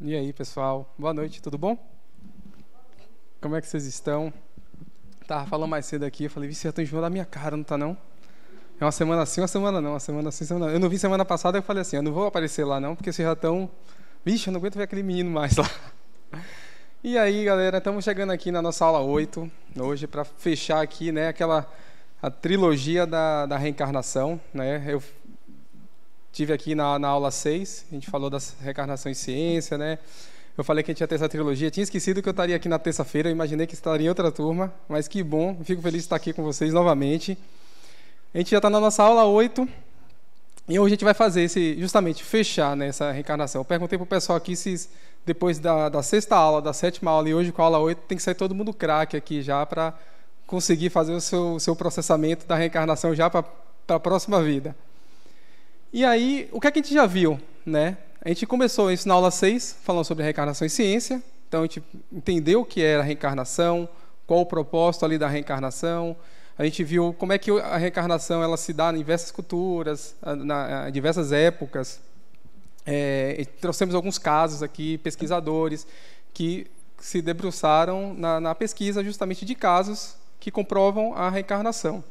E aí, pessoal? Boa noite, tudo bom? Como é que vocês estão? Tava falando mais cedo aqui, eu falei, vixe, já tô enjoando da minha cara, não tá não? É uma semana sim, uma semana não, uma semana sim, semana não. Eu não vi semana passada, eu falei assim, eu não vou aparecer lá não, porque vocês já estão... Vixe, eu não aguento ver aquele menino mais lá. E aí, galera, estamos chegando aqui na nossa aula 8, hoje, para fechar aqui, né, a trilogia da reencarnação, né? Eu tive aqui na aula 6, a gente falou das reencarnação em ciência, né? Eu falei que a gente ia ter essa trilogia, tinha esquecido que eu estaria aqui na terça-feira, eu imaginei que estaria em outra turma, mas que bom, fico feliz de estar aqui com vocês novamente. A gente já está na nossa aula 8, e hoje a gente vai fazer justamente fechar, né, essa reencarnação. Eu perguntei para o pessoal aqui se depois da sexta aula, da sétima aula e hoje com a aula 8, tem que sair todo mundo craque aqui já para conseguir fazer o seu processamento da reencarnação já para a próxima vida. E aí, o que é que a gente já viu, né? A gente começou isso na aula 6, falando sobre reencarnação e ciência. Então, a gente entendeu o que era a reencarnação, qual o propósito ali da reencarnação. A gente viu como é que a reencarnação ela se dá em diversas culturas, em diversas épocas. Trouxemos alguns casos aqui, pesquisadores, que se debruçaram na pesquisa justamente de casos que comprovam a reencarnação.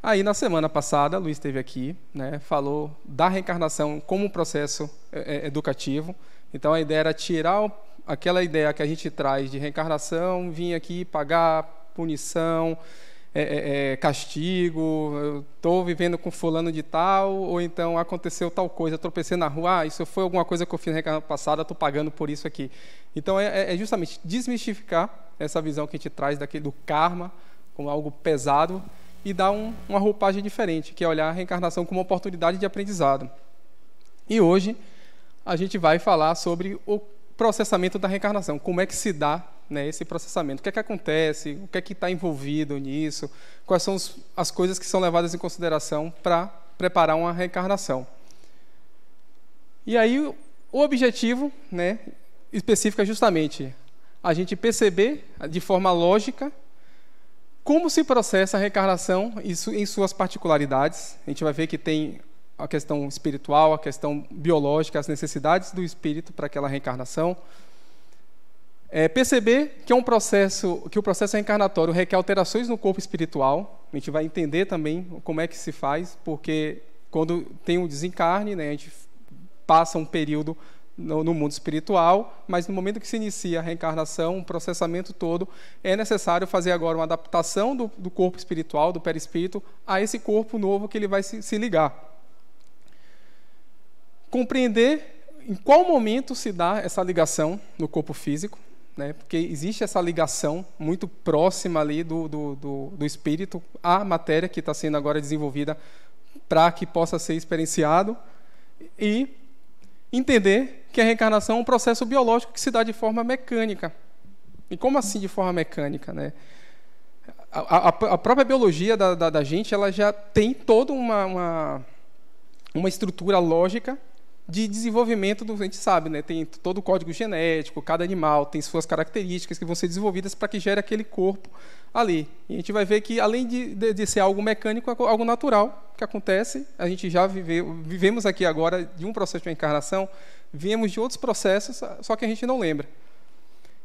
Aí, na semana passada, Luiz esteve aqui, né, falou da reencarnação como um processo educativo. Então, a ideia era tirar aquela ideia que a gente traz de reencarnação, vir aqui pagar punição, castigo, eu estou vivendo com fulano de tal, ou então aconteceu tal coisa, tropecei na rua, isso foi alguma coisa que eu fiz na reencarnação passada, estou pagando por isso aqui. Então, é justamente desmistificar essa visão que a gente traz do karma como algo pesado, e dar uma roupagem diferente, que é olhar a reencarnação como uma oportunidade de aprendizado. E hoje a gente vai falar sobre o processamento da reencarnação, como é que se dá, né, esse processamento, o que é que acontece, o que é que está envolvido nisso, quais são as coisas que são levadas em consideração para preparar uma reencarnação. E aí o objetivo, né, específico é justamente a gente perceber de forma lógica como se processa a reencarnação em suas particularidades. A gente vai ver que tem a questão espiritual, a questão biológica, as necessidades do espírito para aquela reencarnação. Perceber que o processo reencarnatório requer alterações no corpo espiritual. A gente vai entender também como é que se faz, porque quando tem um desencarne, né, a gente passa um período no mundo espiritual, mas no momento que se inicia a reencarnação, o processamento todo, é necessário fazer agora uma adaptação do corpo espiritual, do perispírito, a esse corpo novo que ele vai se ligar. Compreender em qual momento se dá essa ligação no corpo físico, né? Porque existe essa ligação muito próxima ali do espírito à matéria que está sendo agora desenvolvida para que possa ser experienciado, e entender que a reencarnação é um processo biológico que se dá de forma mecânica. E como assim de forma mecânica, né? A própria biologia da gente, ela já tem toda uma estrutura lógica de desenvolvimento a gente sabe, né? Tem todo o código genético, cada animal tem suas características que vão ser desenvolvidas para que gere aquele corpo ali. E a gente vai ver que, além de ser algo mecânico, é algo natural que acontece. A gente já vivemos aqui agora de um processo de reencarnação, viemos de outros processos, só que a gente não lembra.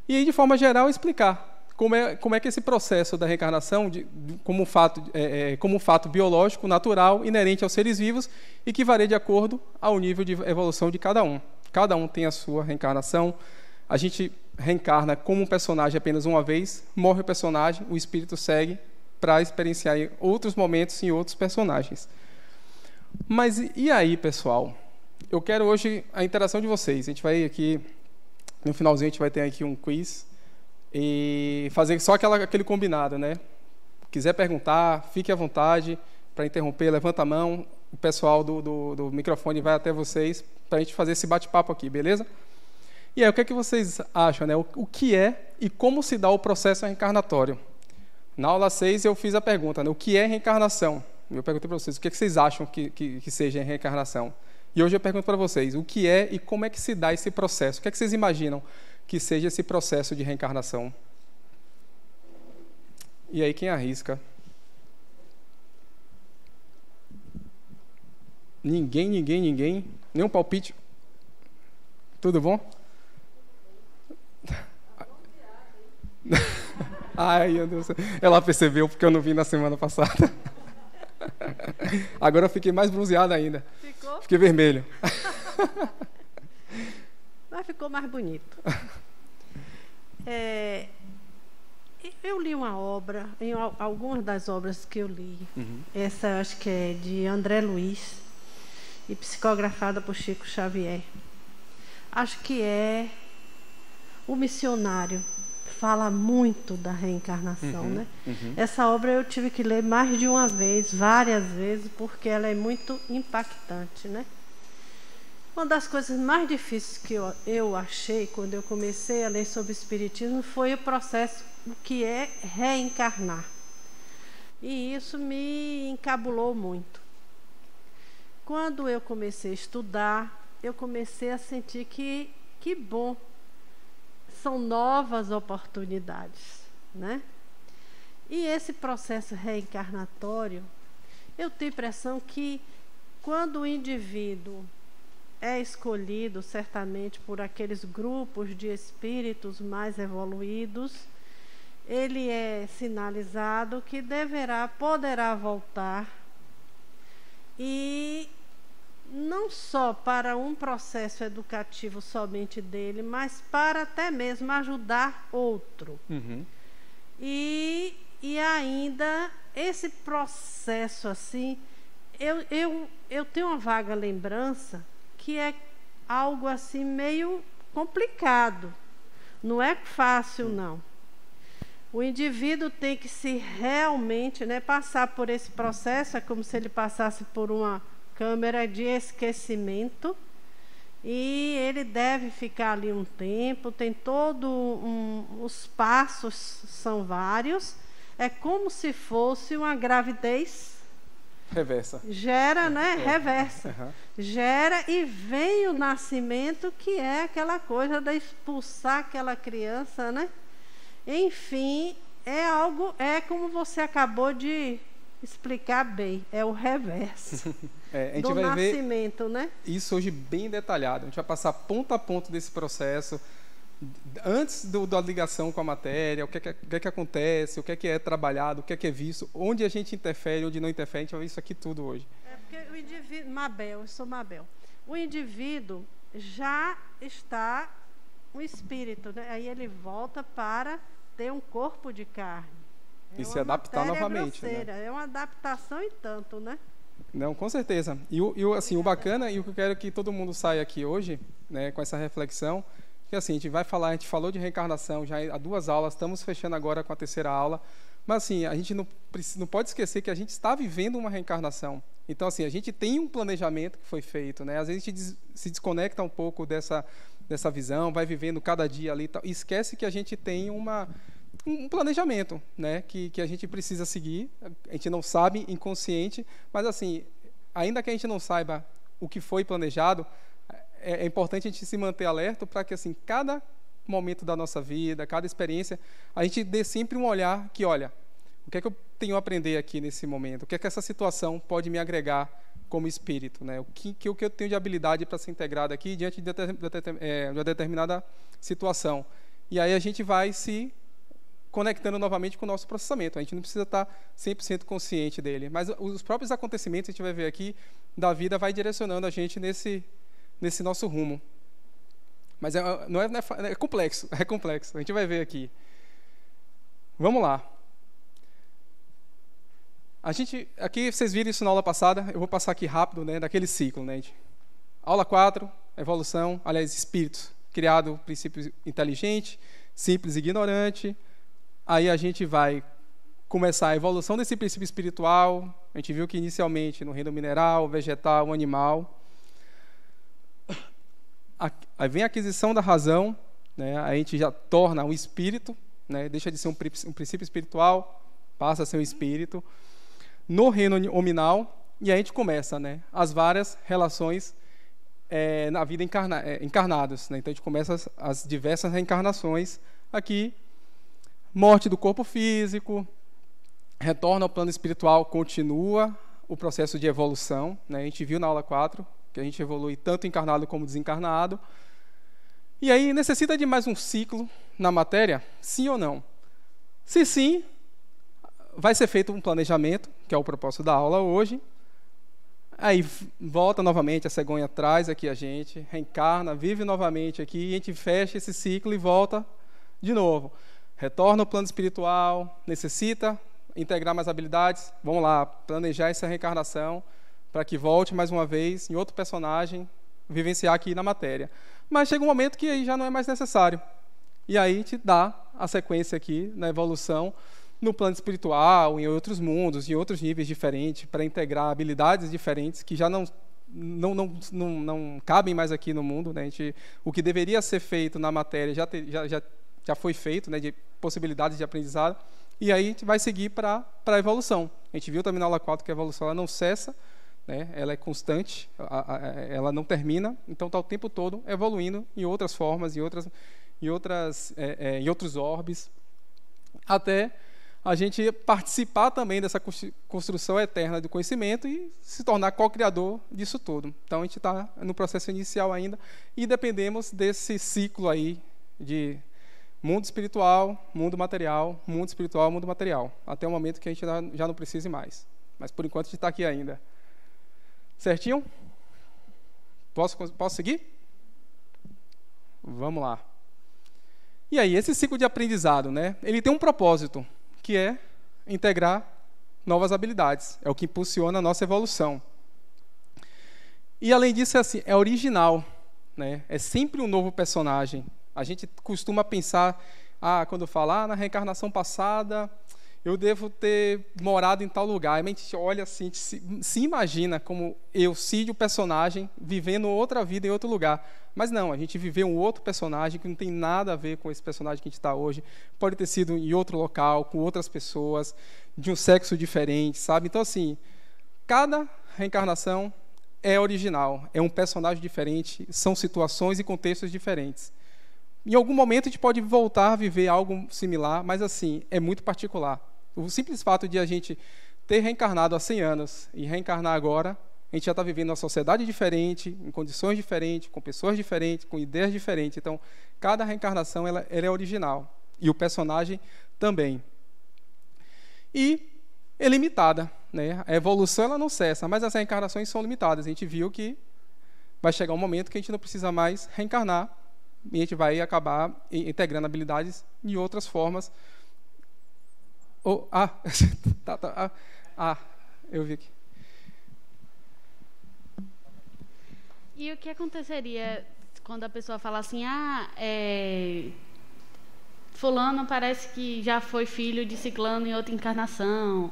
E aí, de forma geral, explicar como é que esse processo da reencarnação, como um fato biológico, natural, inerente aos seres vivos, e que varia de acordo ao nível de evolução de cada um. Cada um tem a sua reencarnação. A gente reencarna como um personagem apenas uma vez, morre o personagem, o espírito segue para experienciar em outros momentos em outros personagens. Mas e aí, pessoal? Eu quero hoje a interação de vocês. A gente vai aqui, no finalzinho, a gente vai ter aqui um quiz e fazer só aquele combinado, né? Quiser perguntar, fique à vontade para interromper, levanta a mão, o pessoal do microfone vai até vocês para a gente fazer esse bate-papo aqui, beleza? E aí, o que é que vocês acham, né? O que é e como se dá o processo reencarnatório? Na aula 6 eu fiz a pergunta, né? O que é reencarnação? Eu perguntei para vocês, o que é que vocês acham que seja reencarnação? E hoje eu pergunto para vocês, o que é e como é que se dá esse processo? O que é que vocês imaginam que seja esse processo de reencarnação? E aí, quem arrisca? Ninguém? Nenhum palpite? Tudo bom? Ai, meu Deus. Ela percebeu porque eu não vi na semana passada. Agora eu fiquei mais bronzeado ainda. Ficou? Fiquei vermelho. Mas ficou mais bonito. Eu li uma obra, em algumas das obras que eu li. Essa eu acho que é de André Luiz e psicografada por Chico Xavier. Acho que é O Missionário. Fala muito da reencarnação, né? Essa obra eu tive que ler mais de uma vez, várias vezes, porque ela é muito impactante, né? Uma das coisas mais difíceis que eu achei quando eu comecei a ler sobre espiritismo foi o processo, o que é reencarnar. E isso me encabulou muito. Quando eu comecei a estudar, eu comecei a sentir que bom, são novas oportunidades, né? E esse processo reencarnatório, eu tenho a impressão que quando o indivíduo é escolhido certamente por aqueles grupos de espíritos mais evoluídos, ele é sinalizado que poderá voltar, e não só para um processo educativo somente dele, mas para até mesmo ajudar outro. E ainda esse processo assim, eu tenho uma vaga lembrança que é algo assim meio complicado. Não é fácil, não. O indivíduo tem que se realmente, né, passar por esse processo, é como se ele passasse por uma câmara de esquecimento, e ele deve ficar ali um tempo, tem os passos são vários, é como se fosse uma gravidez reversa. Gera, né? Reversa. Gera e vem o nascimento, que é aquela coisa de expulsar aquela criança, né? Enfim, é como você acabou de explicar bem, é o reverso a gente do vai nascimento, ver né? isso hoje bem detalhado. A gente vai passar ponto a ponto desse processo, antes da ligação com a matéria, o que é que acontece, o que é trabalhado, o que é visto, onde a gente interfere, onde não interfere. A gente vai ver isso aqui tudo hoje. Porque o indivíduo, eu sou Mabel, o indivíduo já está um espírito, né? Aí ele volta para ter um corpo de carne. E se adaptar novamente. Grosseira, né? É uma adaptação e tanto, né? Não, com certeza. E assim, o bacana, e o que eu quero que todo mundo saia aqui hoje, né, com essa reflexão, que assim, a gente falou de reencarnação já há 2 aulas, estamos fechando agora com a 3ª aula, mas assim, a gente não pode esquecer que a gente está vivendo uma reencarnação. Então assim, a gente tem um planejamento que foi feito, né? Às vezes a gente se desconecta um pouco dessa visão, vai vivendo cada dia ali e esquece que a gente tem um planejamento, né, que a gente precisa seguir. A gente não sabe, inconsciente, mas assim, ainda que a gente não saiba o que foi planejado, é importante a gente se manter alerta para que assim, cada momento da nossa vida, cada experiência, a gente dê sempre um olhar que, olha, o que é que eu tenho a aprender aqui nesse momento? O que é que essa situação pode me agregar como espírito, né? O que eu tenho de habilidade para ser integrado aqui diante de uma determinada situação. E aí a gente vai se conectando novamente com o nosso processamento. A gente não precisa estar 100% consciente dele, mas os próprios acontecimentos, a gente vai ver aqui, da vida vai direcionando a gente nesse nosso rumo. Mas é complexo, é complexo. A gente vai ver aqui. Vamos lá. Aqui vocês viram isso na aula passada, eu vou passar aqui rápido, né, daquele ciclo, né? Aula 4, evolução, aliás, espíritos, criado princípio inteligente, simples e ignorante. Aí a gente vai começar a evolução desse princípio espiritual. A gente viu que inicialmente no reino mineral, vegetal, animal. Aí vem a aquisição da razão, né? A gente já torna um espírito, né? Deixa de ser um princípio espiritual, passa a ser um espírito. No reino hominal, e aí a gente começa, né, as várias relações na vida encarnados, né? Então a gente começa as diversas reencarnações aqui. Morte do corpo físico, retorna ao plano espiritual, continua o processo de evolução, né? A gente viu na aula 4 que a gente evolui tanto encarnado como desencarnado. E aí necessita de mais um ciclo na matéria? Sim ou não? Se sim, vai ser feito um planejamento, que é o propósito da aula hoje. Aí volta novamente, a cegonha traz aqui a gente, reencarna, vive novamente aqui, e a gente fecha esse ciclo e volta de novo. Retorna ao plano espiritual, necessita integrar mais habilidades, vamos lá, planejar essa reencarnação para que volte mais uma vez em outro personagem, vivenciar aqui na matéria. Mas chega um momento que aí já não é mais necessário. E aí te dá a sequência aqui na evolução, no plano espiritual, em outros mundos, em outros níveis diferentes, para integrar habilidades diferentes que já não cabem mais aqui no mundo, né? O que deveria ser feito na matéria já foi feito, né? De possibilidades de aprendizado, e aí a gente vai seguir para a evolução. A gente viu também na aula 4 que a evolução ela não cessa, né? Ela é constante, ela não termina, então está o tempo todo evoluindo em outras formas, em outros orbes, até a gente participar também dessa construção eterna do conhecimento e se tornar co-criador disso tudo. Então, a gente está no processo inicial ainda e dependemos desse ciclo aí de mundo espiritual, mundo material, mundo espiritual, mundo material, até o momento que a gente já não precise mais. Mas, por enquanto, a gente está aqui ainda. Certinho? Posso seguir? Vamos lá. E aí, esse ciclo de aprendizado, né? Ele tem um propósito, que é integrar novas habilidades. É o que impulsiona a nossa evolução. E, além disso, é original, né? É sempre um novo personagem. A gente costuma pensar, quando fala, na reencarnação passada, eu devo ter morado em tal lugar. A gente olha assim, se imagina como Cid, o personagem, vivendo outra vida em outro lugar. Mas não, a gente viveu um outro personagem que não tem nada a ver com esse personagem que a gente está hoje. Pode ter sido em outro local, com outras pessoas, de um sexo diferente, sabe? Então, assim, cada reencarnação é original, é um personagem diferente, são situações e contextos diferentes. Em algum momento a gente pode voltar a viver algo similar, mas, assim, é muito particular. O simples fato de a gente ter reencarnado há 100 anos e reencarnar agora, a gente já está vivendo uma sociedade diferente, em condições diferentes, com pessoas diferentes, com ideias diferentes. Então, cada reencarnação ela é original. E o personagem também. E é limitada, né? A evolução ela não cessa, mas as reencarnações são limitadas. A gente viu que vai chegar um momento que a gente não precisa mais reencarnar e a gente vai acabar integrando habilidades de outras formas. Eu vi aqui. E o que aconteceria quando a pessoa fala assim, fulano parece que já foi filho de ciclano em outra encarnação,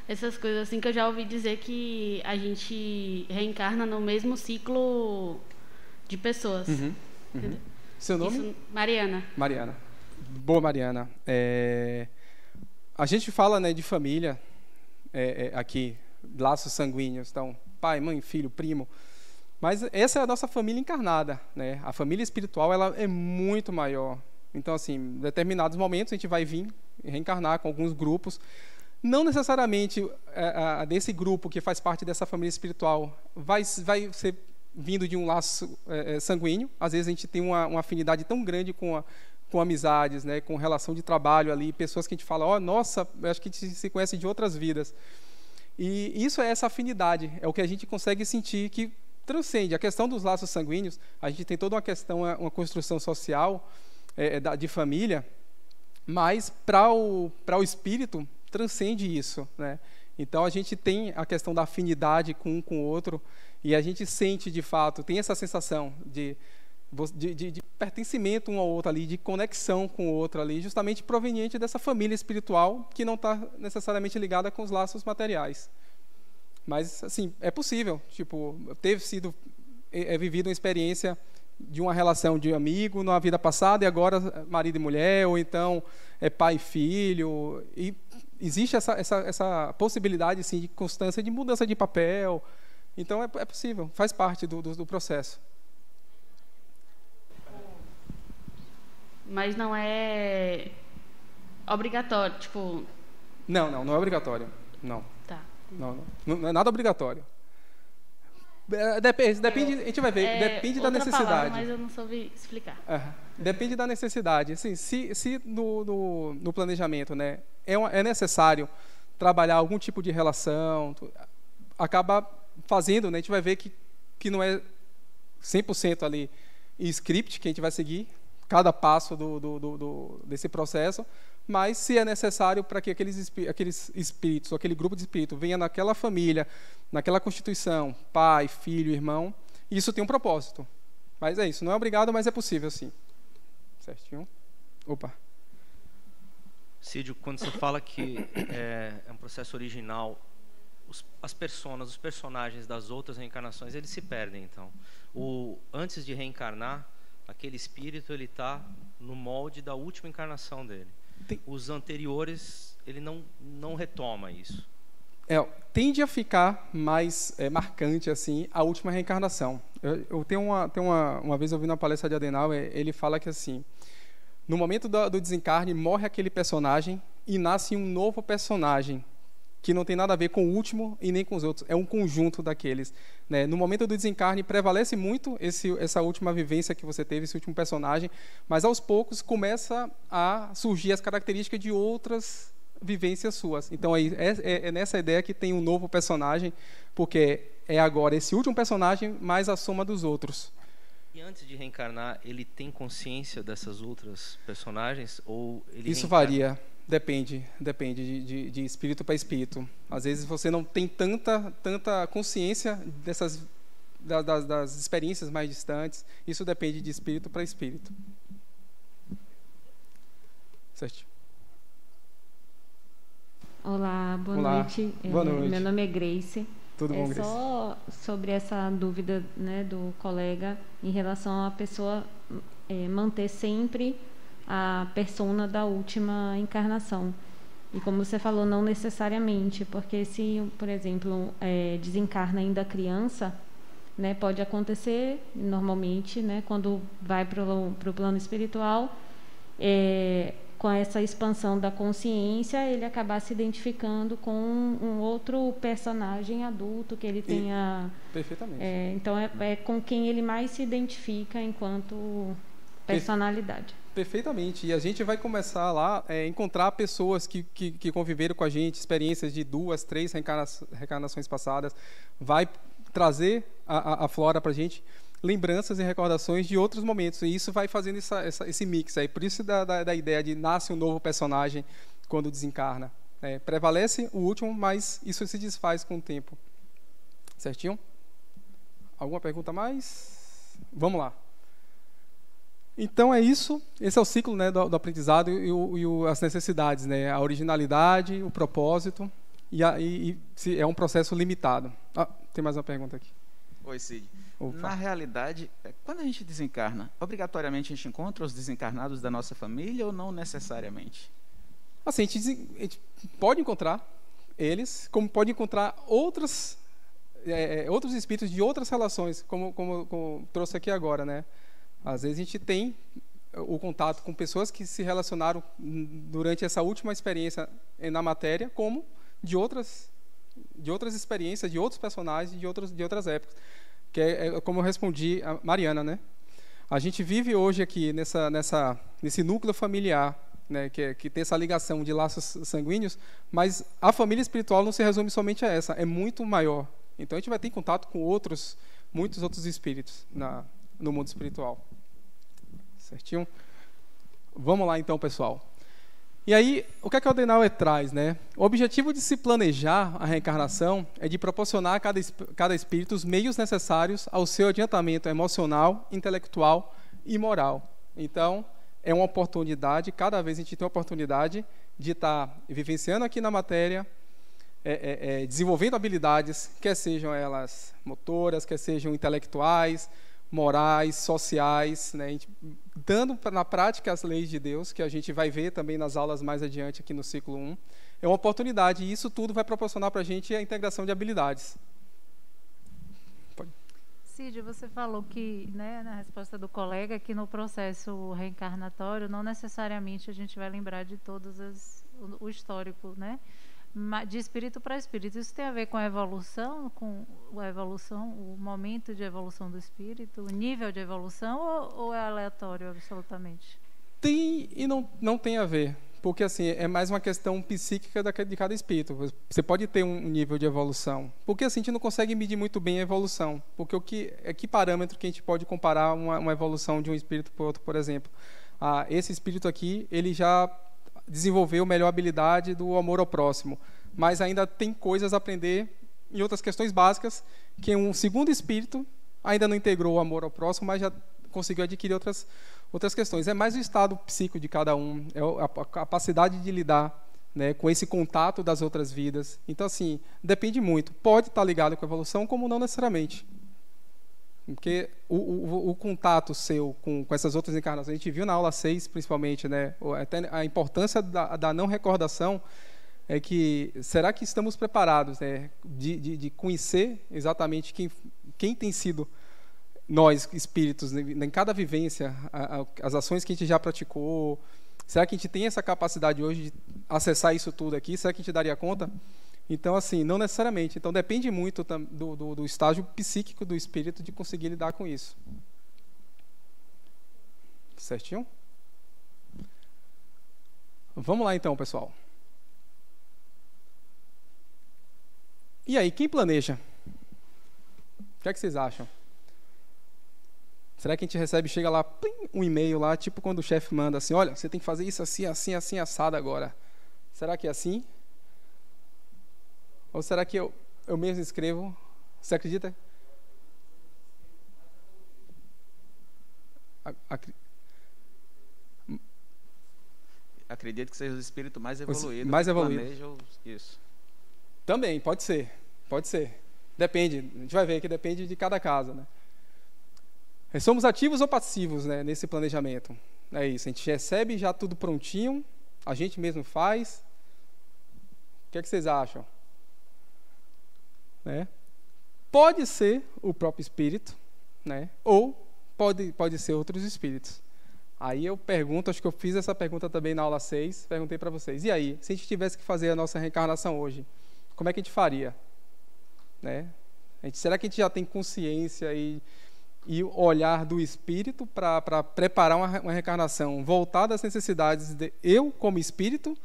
essas coisas assim, que eu já ouvi dizer que a gente reencarna no mesmo ciclo de pessoas. Seu nome? Isso, Mariana. Mariana. Boa, Mariana. A gente fala, né, de família aqui, laços sanguíneos, então pai, mãe, filho, primo. Mas essa é a nossa família encarnada, né? A família espiritual ela é muito maior. Então, assim, em determinados momentos a gente vai vir reencarnar com alguns grupos. Não necessariamente desse grupo que faz parte dessa família espiritual vai ser vindo de um laço sanguíneo. Às vezes a gente tem uma afinidade tão grande com amizades, né? Com relação de trabalho ali, pessoas que a gente fala, nossa, eu acho que a gente se conhece de outras vidas. E isso é essa afinidade, é o que a gente consegue sentir que transcende. A questão dos laços sanguíneos, a gente tem toda uma questão, uma construção social de família, mas para o espírito transcende isso, né? Então a gente tem a questão da afinidade com um com o outro e a gente sente de fato, tem essa sensação de pertencimento um ao outro ali, de conexão com o outro ali, justamente proveniente dessa família espiritual que não está necessariamente ligada com os laços materiais. Mas, assim, é possível, tipo, ter sido vivido uma experiência de uma relação de amigo na vida passada e agora marido e mulher, ou então pai e filho, e existe essa possibilidade, assim, de constância de mudança de papel. Então, é possível, faz parte do processo. Mas não é obrigatório, tipo... Não é obrigatório, não. Tá. Não é nada obrigatório. Depende, a gente vai ver, depende da necessidade. Palavra, mas eu não soube explicar. Depende da necessidade. Assim, se no planejamento, né, é necessário trabalhar algum tipo de relação, acaba fazendo, né, a gente vai ver que não é 100% ali script que a gente vai seguir, cada passo desse processo, mas se é necessário para que aqueles espíritos, ou aquele grupo de espíritos venha naquela família, naquela constituição, pai, filho, irmão, isso tem um propósito. Mas é isso, não é obrigado, mas é possível, sim. Certinho? Opa. Cídio, quando você fala que é um processo original, as personas, os personagens das outras reencarnações, eles se perdem, então. Antes de reencarnar, aquele espírito, ele está no molde da última encarnação dele. Os anteriores, ele não retoma isso. Tende a ficar mais marcante assim a última reencarnação. Eu tenho uma vez ouvindo uma palestra de Adenauer, ele fala que assim, no momento do desencarne morre aquele personagem e nasce um novo personagem que não tem nada a ver com o último e nem com os outros, é um conjunto daqueles, né? No momento do desencarne prevalece muito essa última vivência que você teve, esse último personagem, mas aos poucos começa a surgir as características de outras vivências suas. Então é nessa ideia que tem um novo personagem, porque é agora esse último personagem mais a soma dos outros. E antes de reencarnar, ele tem consciência dessas outras personagens? Ou ele Isso varia, depende de espírito para espírito. Às vezes você não tem tanta consciência das experiências mais distantes. Isso depende de espírito para espírito. Certo? Olá, boa noite. Boa noite. Meu nome é Grace. Tudo bom, Grace? Só sobre essa dúvida, né, do colega em relação à pessoa manter sempre a persona da última encarnação. E como você falou, não necessariamente, porque se, por exemplo, desencarna ainda criança, né, pode acontecer normalmente, né, quando vai para o plano espiritual, com essa expansão da consciência, ele acabar se identificando com um outro personagem adulto que ele tenha... Perfeitamente. Então, é com quem ele mais se identifica enquanto personalidade. Perfeitamente. E a gente vai começar lá a encontrar pessoas que conviveram com a gente, experiências de 2, 3 reencarnações passadas, vai trazer a flora para a gente lembranças e recordações de outros momentos, e isso vai fazendo esse mix aí. Por isso da ideia de nasce um novo personagem quando desencarna. Prevalece o último, mas isso se desfaz com o tempo. Certinho? Alguma pergunta mais? Vamos lá. Então é isso. Esse é o ciclo, né, do aprendizado e as necessidades, né? A originalidade, o propósito, e é um processo limitado. Tem mais uma pergunta aqui. Oi, Cid. Opa. Na realidade, quando a gente desencarna, obrigatoriamente a gente encontra os desencarnados da nossa família ou não necessariamente? Assim, a gente pode encontrar eles, como pode encontrar outros espíritos de outras relações, como trouxe aqui agora, né? Às vezes a gente tem o contato com pessoas que se relacionaram durante essa última experiência na matéria, como de outras experiências, de outros personagens, de outras épocas. Que é como eu respondi a Mariana, né? A gente vive hoje aqui nesse núcleo familiar, né, que tem essa ligação de laços sanguíneos, mas a família espiritual não se resume somente a essa, é muito maior. Então a gente vai ter contato com muitos outros espíritos no mundo espiritual. Certinho? Vamos lá então, pessoal. E aí, o que a Adenauer traz, né? O objetivo de se planejar a reencarnação é de proporcionar a cada espírito os meios necessários ao seu adiantamento emocional, intelectual e moral. Então, é uma oportunidade, cada vez a gente tem a oportunidade de estar vivenciando aqui na matéria, desenvolvendo habilidades, quer sejam elas motoras, quer sejam intelectuais, morais, sociais, né? Dando na prática as leis de Deus, que a gente vai ver também nas aulas mais adiante aqui no ciclo 1. É uma oportunidade, e isso tudo vai proporcionar para a gente a integração de habilidades. Cídio, você falou que, né, na resposta do colega, que no processo reencarnatório não necessariamente a gente vai lembrar de todos o histórico, né? de espírito para espírito. Isso tem a ver com a evolução, o momento de evolução do espírito, o nível de evolução, ou é aleatório absolutamente? Tem e não tem a ver, porque assim é mais uma questão psíquica de cada espírito. Você pode ter um nível de evolução, porque assim a gente não consegue medir muito bem a evolução, porque que parâmetro que a gente pode comparar uma evolução de um espírito para outro, por exemplo? Esse espírito aqui, ele já desenvolveu melhor habilidade do amor ao próximo, mas ainda tem coisas a aprender em outras questões básicas que um segundo espírito ainda não integrou o amor ao próximo, mas já conseguiu adquirir outras questões. É mais o estado psíquico de cada um, é a capacidade de lidar, né, com esse contato das outras vidas. Então, assim, depende muito. Pode estar ligado com a evolução, como não necessariamente. Porque o contato seu com essas outras encarnações, a gente viu na aula 6, principalmente, né, até a importância da não recordação, é que, será que estamos preparados, né, de conhecer exatamente quem tem sido nós, espíritos, em cada vivência, as ações que a gente já praticou? Será que a gente tem essa capacidade hoje de acessar isso tudo aqui? Será que a gente daria conta? Então, assim, não necessariamente. Então, depende muito do estágio psíquico do espírito de conseguir lidar com isso. Certinho? Vamos lá, então, pessoal. E aí, quem planeja? O que é que vocês acham? Será que a gente recebe, chega lá, plim, um e-mail lá, tipo quando o chefe manda assim, olha, você tem que fazer isso assim, assim, assim, assado agora. Será que é assim? Ou será que eu mesmo escrevo? Você acredita? Acredito que seja o espírito mais evoluído. Mais evoluído. Planeja isso. Também, pode ser. Pode ser. Depende. A gente vai ver que depende de cada caso, né? Somos ativos ou passivos, né, nesse planejamento? É isso. A gente recebe já tudo prontinho, a gente mesmo faz. O que é que vocês acham? Né? Pode ser o próprio espírito, né? Ou pode ser outros espíritos. Aí eu pergunto, acho que eu fiz essa pergunta também na aula 6, perguntei para vocês, e aí, se a gente tivesse que fazer a nossa reencarnação hoje, como é que a gente faria? Né? Será que a gente já tem consciência e olhar do espírito para preparar uma reencarnação voltada às necessidades de eu como espírito,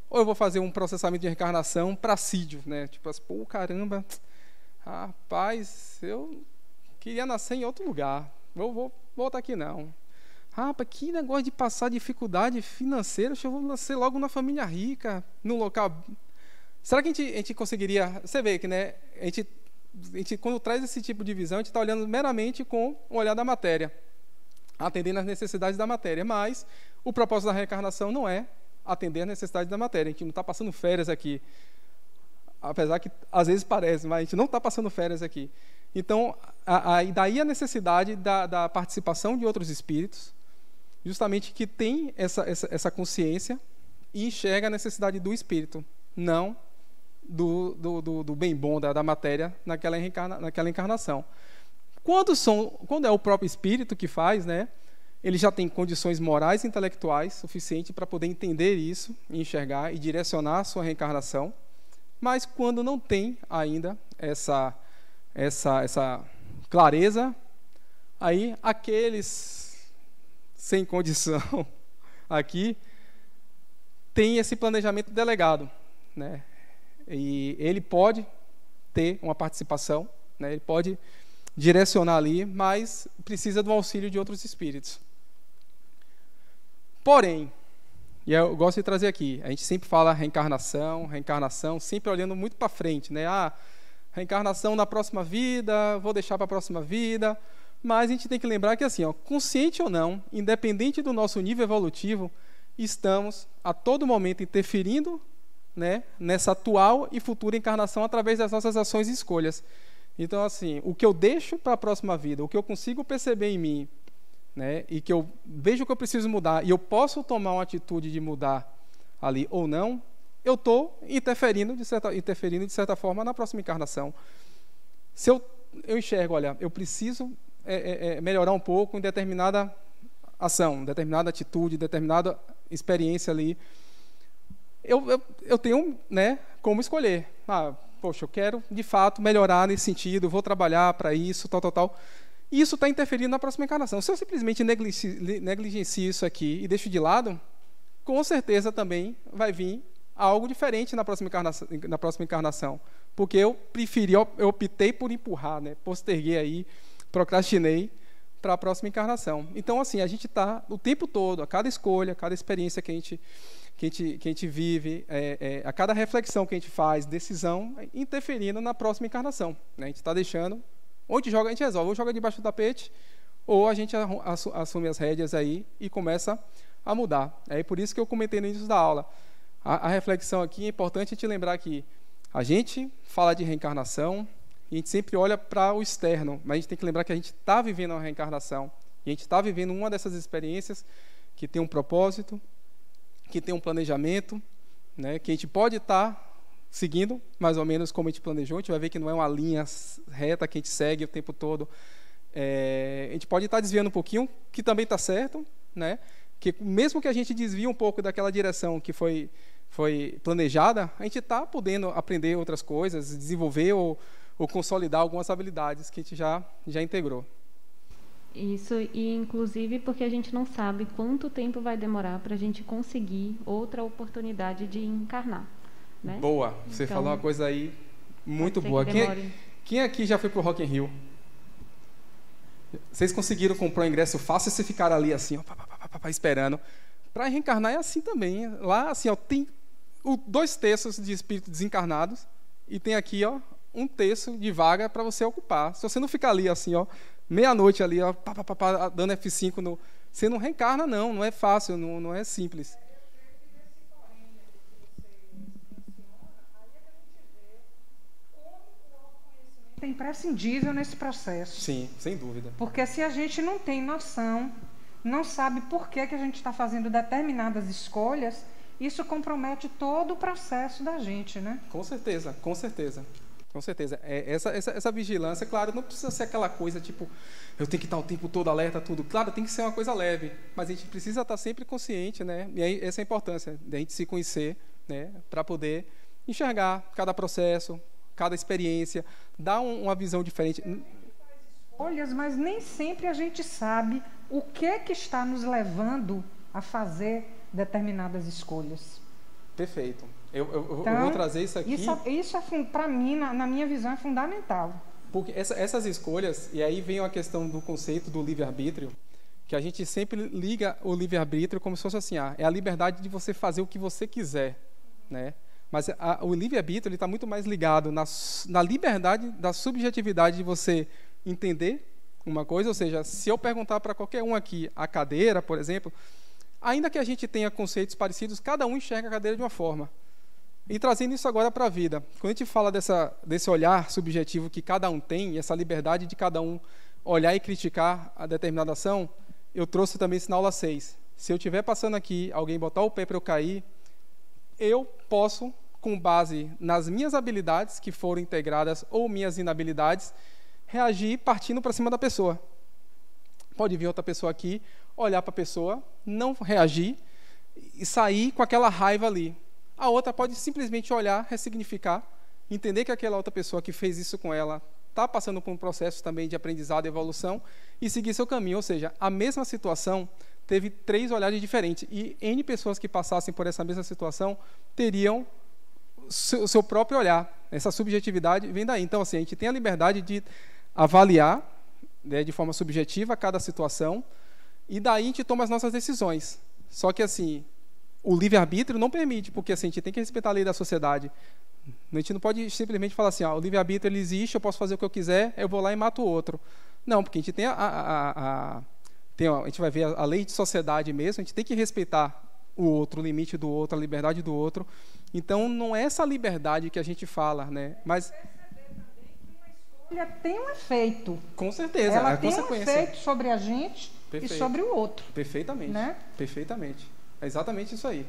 ou eu vou fazer um processamento de reencarnação pracídio, né? Tipo assim, pô, caramba, rapaz, eu queria nascer em outro lugar, vou voltar aqui não. Rapaz, que negócio de passar dificuldade financeira, eu vou nascer logo na família rica, num local... Será que a gente conseguiria... Você vê que, né, a gente, quando traz esse tipo de visão, a gente está olhando meramente com o olhar da matéria, atendendo às necessidades da matéria, mas o propósito da reencarnação não é atender às necessidades da matéria. A gente não está passando férias aqui, apesar que às vezes parece, mas a gente não está passando férias aqui. Então, daí a necessidade da participação de outros espíritos, justamente que tem essa consciência e enxerga a necessidade do espírito, não do bem bom da matéria naquela encarnação. Quando é o próprio espírito que faz, né, ele já tem condições morais e intelectuais suficientes para poder entender isso, enxergar e direcionar a sua reencarnação, mas quando não tem ainda essa clareza, aí aqueles sem condição aqui tem esse planejamento delegado, né? E ele pode ter uma participação, né? Ele pode direcionar ali, mas precisa do auxílio de outros espíritos. Porém, e eu gosto de trazer aqui, a gente sempre fala reencarnação, sempre olhando muito para frente, né? Reencarnação na próxima vida, vou deixar para a próxima vida, mas a gente tem que lembrar que, assim, consciente ou não, independente do nosso nível evolutivo, estamos a todo momento interferindo, né, nessa atual e futura encarnação através das nossas ações e escolhas. Então, assim, o que eu deixo para a próxima vida, o que eu consigo perceber em mim, né, e que eu vejo que eu preciso mudar, e eu posso tomar uma atitude de mudar ali ou não, eu estou interferindo de certa forma na próxima encarnação. Se eu enxergo, olha, eu preciso melhorar um pouco em determinada ação, determinada atitude, determinada experiência ali, eu tenho, né, como escolher. Poxa, eu quero, de fato, melhorar nesse sentido, vou trabalhar para isso, tal, tal, tal. Isso está interferindo na próxima encarnação. Se eu simplesmente negligencio isso aqui e deixo de lado, com certeza também vai vir algo diferente na próxima encarnação. Porque eu optei por empurrar, né? Posterguei aí, procrastinei para a próxima encarnação. Então, assim, a gente está o tempo todo, a cada escolha, a cada experiência que a gente vive, a cada reflexão que a gente faz, decisão, interferindo na próxima encarnação, né? A gente está deixando, ou a gente joga, a gente resolve, ou joga debaixo do tapete, ou a gente assume as rédeas aí e começa a mudar. É por isso que eu comentei no início da aula. A reflexão aqui, é importante a gente lembrar que a gente fala de reencarnação, e a gente sempre olha para o externo, mas a gente tem que lembrar que a gente está vivendo uma reencarnação, e a gente está vivendo uma dessas experiências que tem um propósito, que tem um planejamento, né, que a gente pode estar seguindo mais ou menos como a gente planejou. A gente vai ver que não é uma linha reta que a gente segue o tempo todo. A gente pode estar desviando um pouquinho, que também está certo, né, que mesmo que a gente desvie um pouco daquela direção que foi planejada, a gente está podendo aprender outras coisas, desenvolver ou consolidar algumas habilidades que a gente já integrou. Isso, e inclusive porque a gente não sabe quanto tempo vai demorar para a gente conseguir outra oportunidade de encarnar, né? Boa, você então, falou uma coisa aí muito boa. Quem aqui já foi para o Rock in Rio? Vocês conseguiram comprar o ingresso fácil e você ficaram ali assim, ó, esperando. Para reencarnar é assim também. Lá, assim, ó, tem 2/3 de espíritos desencarnados e tem aqui, ó, 1/3 de vaga para você ocupar. Se você não ficar ali assim, ó, meia-noite ali, ó, dando F5, você não reencarna, não é fácil, não é simples. É imprescindível nesse processo. Sim, sem dúvida. Porque se a gente não tem noção, não sabe por que a gente está fazendo determinadas escolhas, isso compromete todo o processo da gente, né? Com certeza, com certeza. Com certeza. Essa vigilância, claro, não precisa ser aquela coisa tipo, eu tenho que estar o tempo todo alerta, tudo. Claro, tem que ser uma coisa leve, mas a gente precisa estar sempre consciente, né? E aí, essa é a importância de a gente se conhecer, né? Para poder enxergar cada processo, cada experiência, dar uma visão diferente. Escolhas, mas nem sempre a gente sabe o que está nos levando a fazer determinadas escolhas. Perfeito. Eu vou trazer isso aqui. Isso para mim, na minha visão, é fundamental. Porque essas escolhas, e aí vem a questão do conceito do livre-arbítrio, que a gente sempre liga o livre-arbítrio como se fosse assim, é a liberdade de você fazer o que você quiser, né? Mas o livre-arbítrio está muito mais ligado na liberdade da subjetividade de você entender uma coisa, ou seja, se eu perguntar para qualquer um aqui a cadeira, por exemplo, ainda que a gente tenha conceitos parecidos, cada um enxerga a cadeira de uma forma. E trazendo isso agora para a vida, quando a gente fala desse olhar subjetivo que cada um tem, essa liberdade de cada um olhar e criticar a determinada ação, eu trouxe também isso na aula 6. Se eu estiver passando aqui, alguém botar o pé para eu cair, eu posso, com base nas minhas habilidades que foram integradas ou minhas inabilidades, reagir partindo para cima da pessoa. Pode vir outra pessoa aqui, olhar para a pessoa, não reagir e sair com aquela raiva ali. A outra pode simplesmente olhar, ressignificar, entender que aquela outra pessoa que fez isso com ela está passando por um processo também de aprendizado e evolução e seguir seu caminho. Ou seja, a mesma situação teve 3 olhares diferentes e N pessoas que passassem por essa mesma situação teriam o seu próprio olhar. Essa subjetividade vem daí. Então, assim, a gente tem a liberdade de avaliar, né, de forma subjetiva cada situação e daí a gente toma as nossas decisões. Só que, assim, o livre-arbítrio não permite, porque assim, a gente tem que respeitar a lei da sociedade. A gente não pode simplesmente falar assim, o livre-arbítrio ele existe, eu posso fazer o que eu quiser, eu vou lá e mato o outro. Não, porque a gente tem a gente vai ver a lei de sociedade mesmo, a gente tem que respeitar o outro, o limite do outro, a liberdade do outro. Então, não é essa liberdade que a gente fala, né? Mas a escolha tem um efeito. Com certeza, ela é tem consequência. um efeito sobre a gente e sobre o outro. Perfeitamente. Né? Perfeitamente. É exatamente isso aí.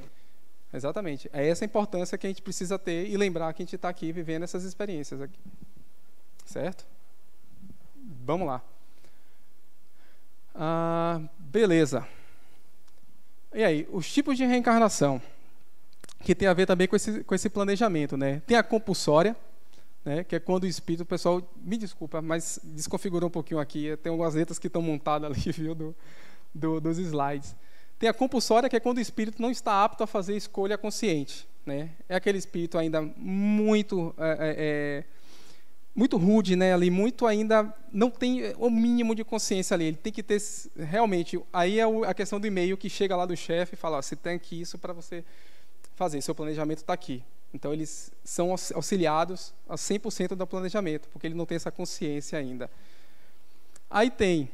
Exatamente. É essa a importância que a gente precisa ter e lembrar que a gente está aqui vivendo essas experiências aqui. Certo? Vamos lá. Beleza. E aí, os tipos de reencarnação. que tem a ver também com esse planejamento, né? Tem a compulsória, né? Que é quando o espírito, o pessoal, me desculpa, mas desconfigurou um pouquinho aqui, tem algumas letras que estão montadas ali, viu, dos slides. Tem a compulsória, que é quando o espírito não está apto a fazer escolha consciente, né? É aquele espírito ainda muito muito rude, né? Ali muito ainda não tem o mínimo de consciência ali. Ele tem que ter realmente. Aí é a questão do e-mail que chega lá do chefe e fala: ó, você tem aqui isso para você fazer. Seu planejamento está aqui. Então eles são auxiliados a 100% do planejamento, porque ele não tem essa consciência ainda. Aí tem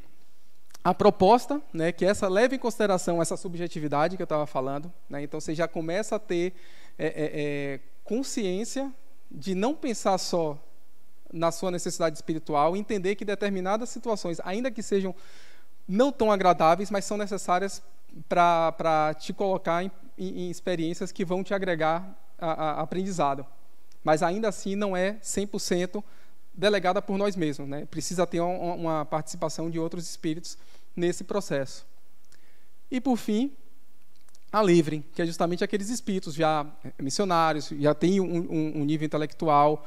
a proposta, né, que essa leva em consideração essa subjetividade que eu estava falando, né, então você já começa a ter consciência de não pensar só na sua necessidade espiritual, entender que determinadas situações, ainda que sejam não tão agradáveis, mas são necessárias para te colocar em experiências que vão te agregar a aprendizado. Mas ainda assim não é 100% delegada por nós mesmos, né? Precisa ter uma participação de outros espíritos nesse processo. E, por fim, a livre, que é justamente aqueles espíritos já missionários, já têm um nível intelectual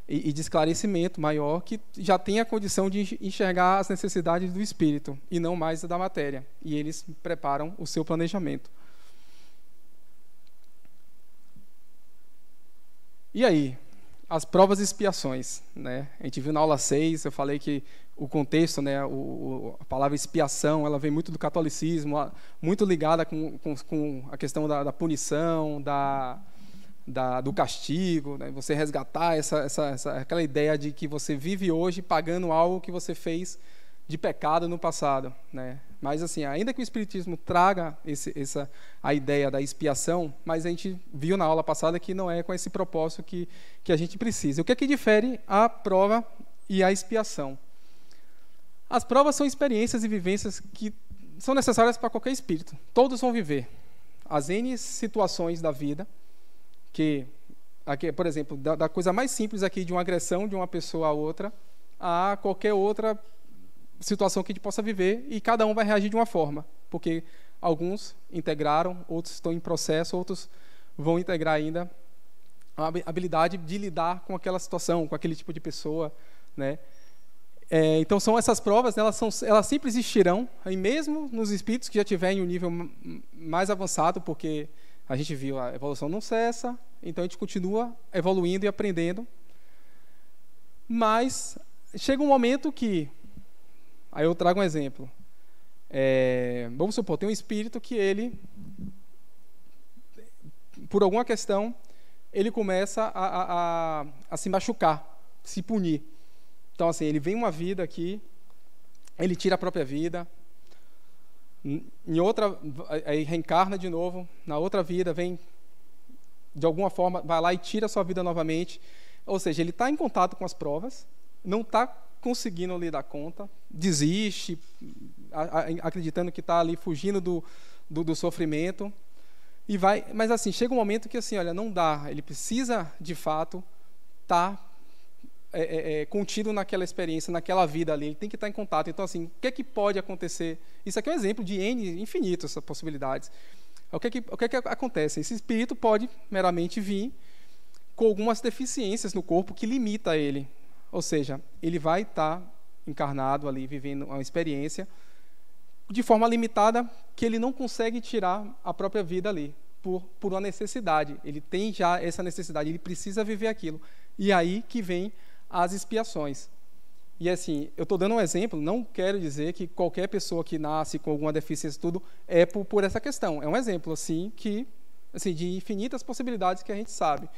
e de esclarecimento maior, que já tem a condição de enxergar as necessidades do espírito e não mais da matéria. E eles preparam o seu planejamento. E aí? As provas e expiações, né? A gente viu na aula 6, eu falei que o contexto, né, a palavra expiação, ela vem muito do catolicismo, muito ligada com a questão da punição, do castigo, né? Você resgatar aquela ideia de que você vive hoje pagando algo que você fez de pecado no passado, né? Mas, assim, ainda que o Espiritismo traga a ideia da expiação, mas a gente viu na aula passada que não é com esse propósito que a gente precisa. O que é que difere a prova e a expiação? As provas são experiências e vivências que são necessárias para qualquer espírito. Todos vão viver as N situações da vida, que, por exemplo, da coisa mais simples aqui, de uma agressão de uma pessoa a outra, a qualquer outra situação que a gente possa viver, e cada um vai reagir de uma forma, porque alguns integraram, outros estão em processo, outros vão integrar ainda a habilidade de lidar com aquela situação, com aquele tipo de pessoa, né? Então são essas provas, né, elas sempre existirão, e mesmo nos espíritos que já tiverem um nível mais avançado, porque a gente viu a evolução não cessa, então a gente continua evoluindo e aprendendo, mas chega um momento que, aí eu trago um exemplo. Vamos supor, tem um espírito que ele, por alguma questão, ele começa a se machucar, se punir. Então, assim, ele vem uma vida aqui, ele tira a própria vida, em outra, aí reencarna de novo, na outra vida vem, de alguma forma, vai lá e tira a sua vida novamente. Ou seja, ele está em contato com as provas, não está conseguindo lhe dar conta, desiste, acreditando que está ali fugindo do sofrimento, e vai. Mas, assim, chega um momento que, assim, olha, não dá, ele precisa, de fato, estar contido naquela experiência, naquela vida ali, ele tem que estar em contato. Então, assim, o que é que pode acontecer? Isso aqui é um exemplo de N infinitas possibilidades. O que é que acontece? Esse espírito pode meramente vir com algumas deficiências no corpo que limita ele. Ou seja, ele vai estar encarnado ali, vivendo uma experiência de forma limitada, que ele não consegue tirar a própria vida ali, por uma necessidade. Ele tem já essa necessidade, ele precisa viver aquilo. E aí que vem as expiações. E, assim, eu estou dando um exemplo, não quero dizer que qualquer pessoa que nasce com alguma deficiência tudo é por essa questão. É um exemplo, assim, de infinitas possibilidades que a gente sabe.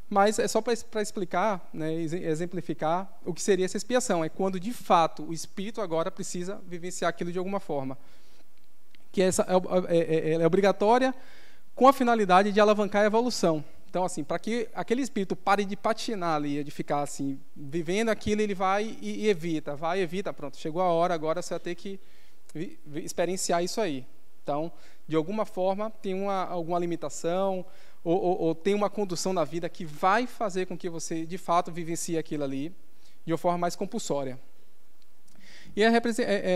Mas é só para explicar, né, exemplificar o que seria essa expiação. É quando, de fato, o espírito agora precisa vivenciar aquilo de alguma forma. Que é obrigatória com a finalidade de alavancar a evolução. Então, assim, para que aquele espírito pare de patinar ali, de ficar assim, vivendo aquilo, ele vai e evita, pronto, chegou a hora, agora você vai ter que experienciar isso aí. Então, de alguma forma, tem alguma limitação, ou tem uma condução na vida que vai fazer com que você, de fato, vivencie aquilo ali de uma forma mais compulsória. E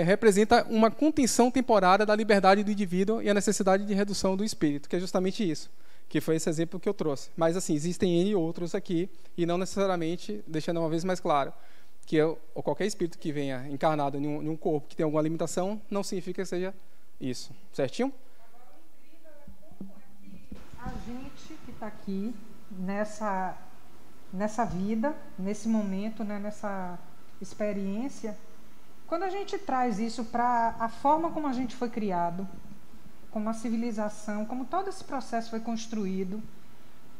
representa uma contenção temporária da liberdade do indivíduo e a necessidade de redução do espírito, que é justamente isso. que foi esse exemplo que eu trouxe. Mas, assim, existem N outros aqui, e não necessariamente, deixando uma vez mais claro, que ou qualquer espírito que venha encarnado em um corpo que tem alguma limitação, não significa que seja isso. Certinho? Agora, o incrível é como é que a gente que está aqui, nessa vida, nesse momento, né, nessa experiência, quando a gente traz isso para a forma como a gente foi criado, como a civilização, como todo esse processo foi construído,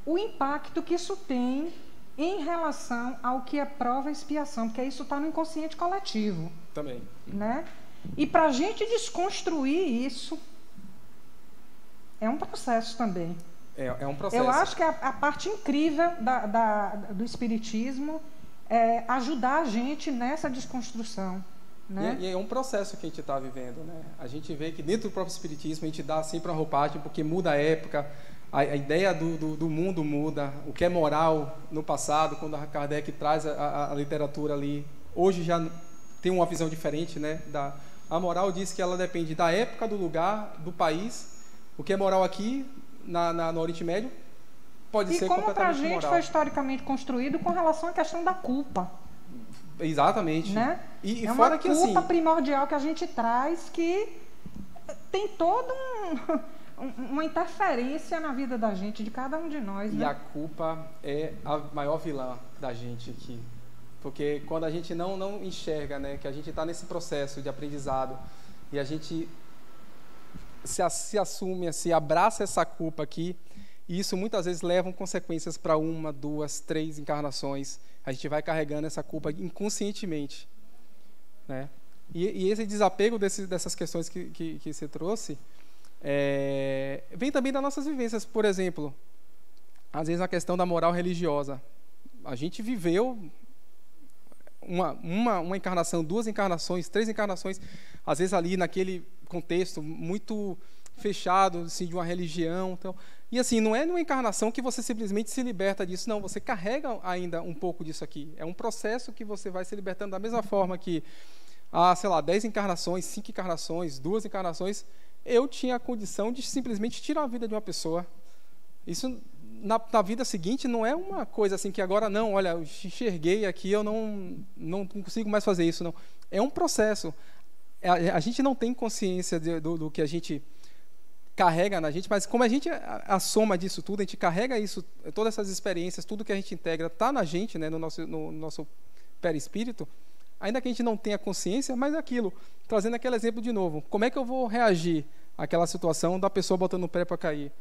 o impacto que isso tem em relação ao que é prova e expiação, porque isso está no inconsciente coletivo. Também. Né? E para a gente desconstruir isso, é um processo também. É um processo. Eu acho que a parte incrível do Espiritismo é ajudar a gente nessa desconstrução. Né? E é um processo que a gente está vivendo, né? A gente vê que dentro do próprio Espiritismo a gente dá sempre uma roupagem, porque muda a época, a ideia do mundo muda, o que é moral no passado, quando a Kardec traz a literatura ali, hoje já tem uma visão diferente, né? A moral diz que ela depende da época, do lugar, do país. O que é moral aqui, no Oriente Médio, pode ser completamente moral. E como para a gente foi historicamente construído com relação à questão da culpa. Exatamente. Né? E é fora uma que culpa assim, primordial que a gente traz, que tem toda uma interferência na vida da gente, de cada um de nós. E né? a culpa é a maior vilã da gente aqui. Porque quando a gente não enxerga, né, que a gente está nesse processo de aprendizado e a gente se assume, se abraça essa culpa aqui, e isso muitas vezes leva consequências para 1, 2, 3 encarnações. A gente vai carregando essa culpa inconscientemente. Né? E esse desapego dessas questões que você trouxe vem também das nossas vivências. Por exemplo, às vezes a questão da moral religiosa. A gente viveu uma encarnação, 2 encarnações, 3 encarnações, às vezes ali naquele contexto muito fechado, assim, de uma religião. Então, e assim, não é numa encarnação que você simplesmente se liberta disso, não, você carrega ainda um pouco disso aqui. É um processo que você vai se libertando da mesma forma que, sei lá, 10 encarnações, 5 encarnações, 2 encarnações, eu tinha a condição de simplesmente tirar a vida de uma pessoa. Isso, na vida seguinte, não é uma coisa assim que agora, não, olha, eu enxerguei aqui, eu não consigo mais fazer isso, não. É um processo. A gente não tem consciência do que a gente carrega na gente, mas como a gente a soma disso tudo, a gente carrega isso, todas essas experiências, tudo que a gente integra está na gente, né, no nosso perispírito, ainda que a gente não tenha consciência, mas aquilo, trazendo aquele exemplo de novo, como é que eu vou reagir àquela situação da pessoa botando o pé para cair?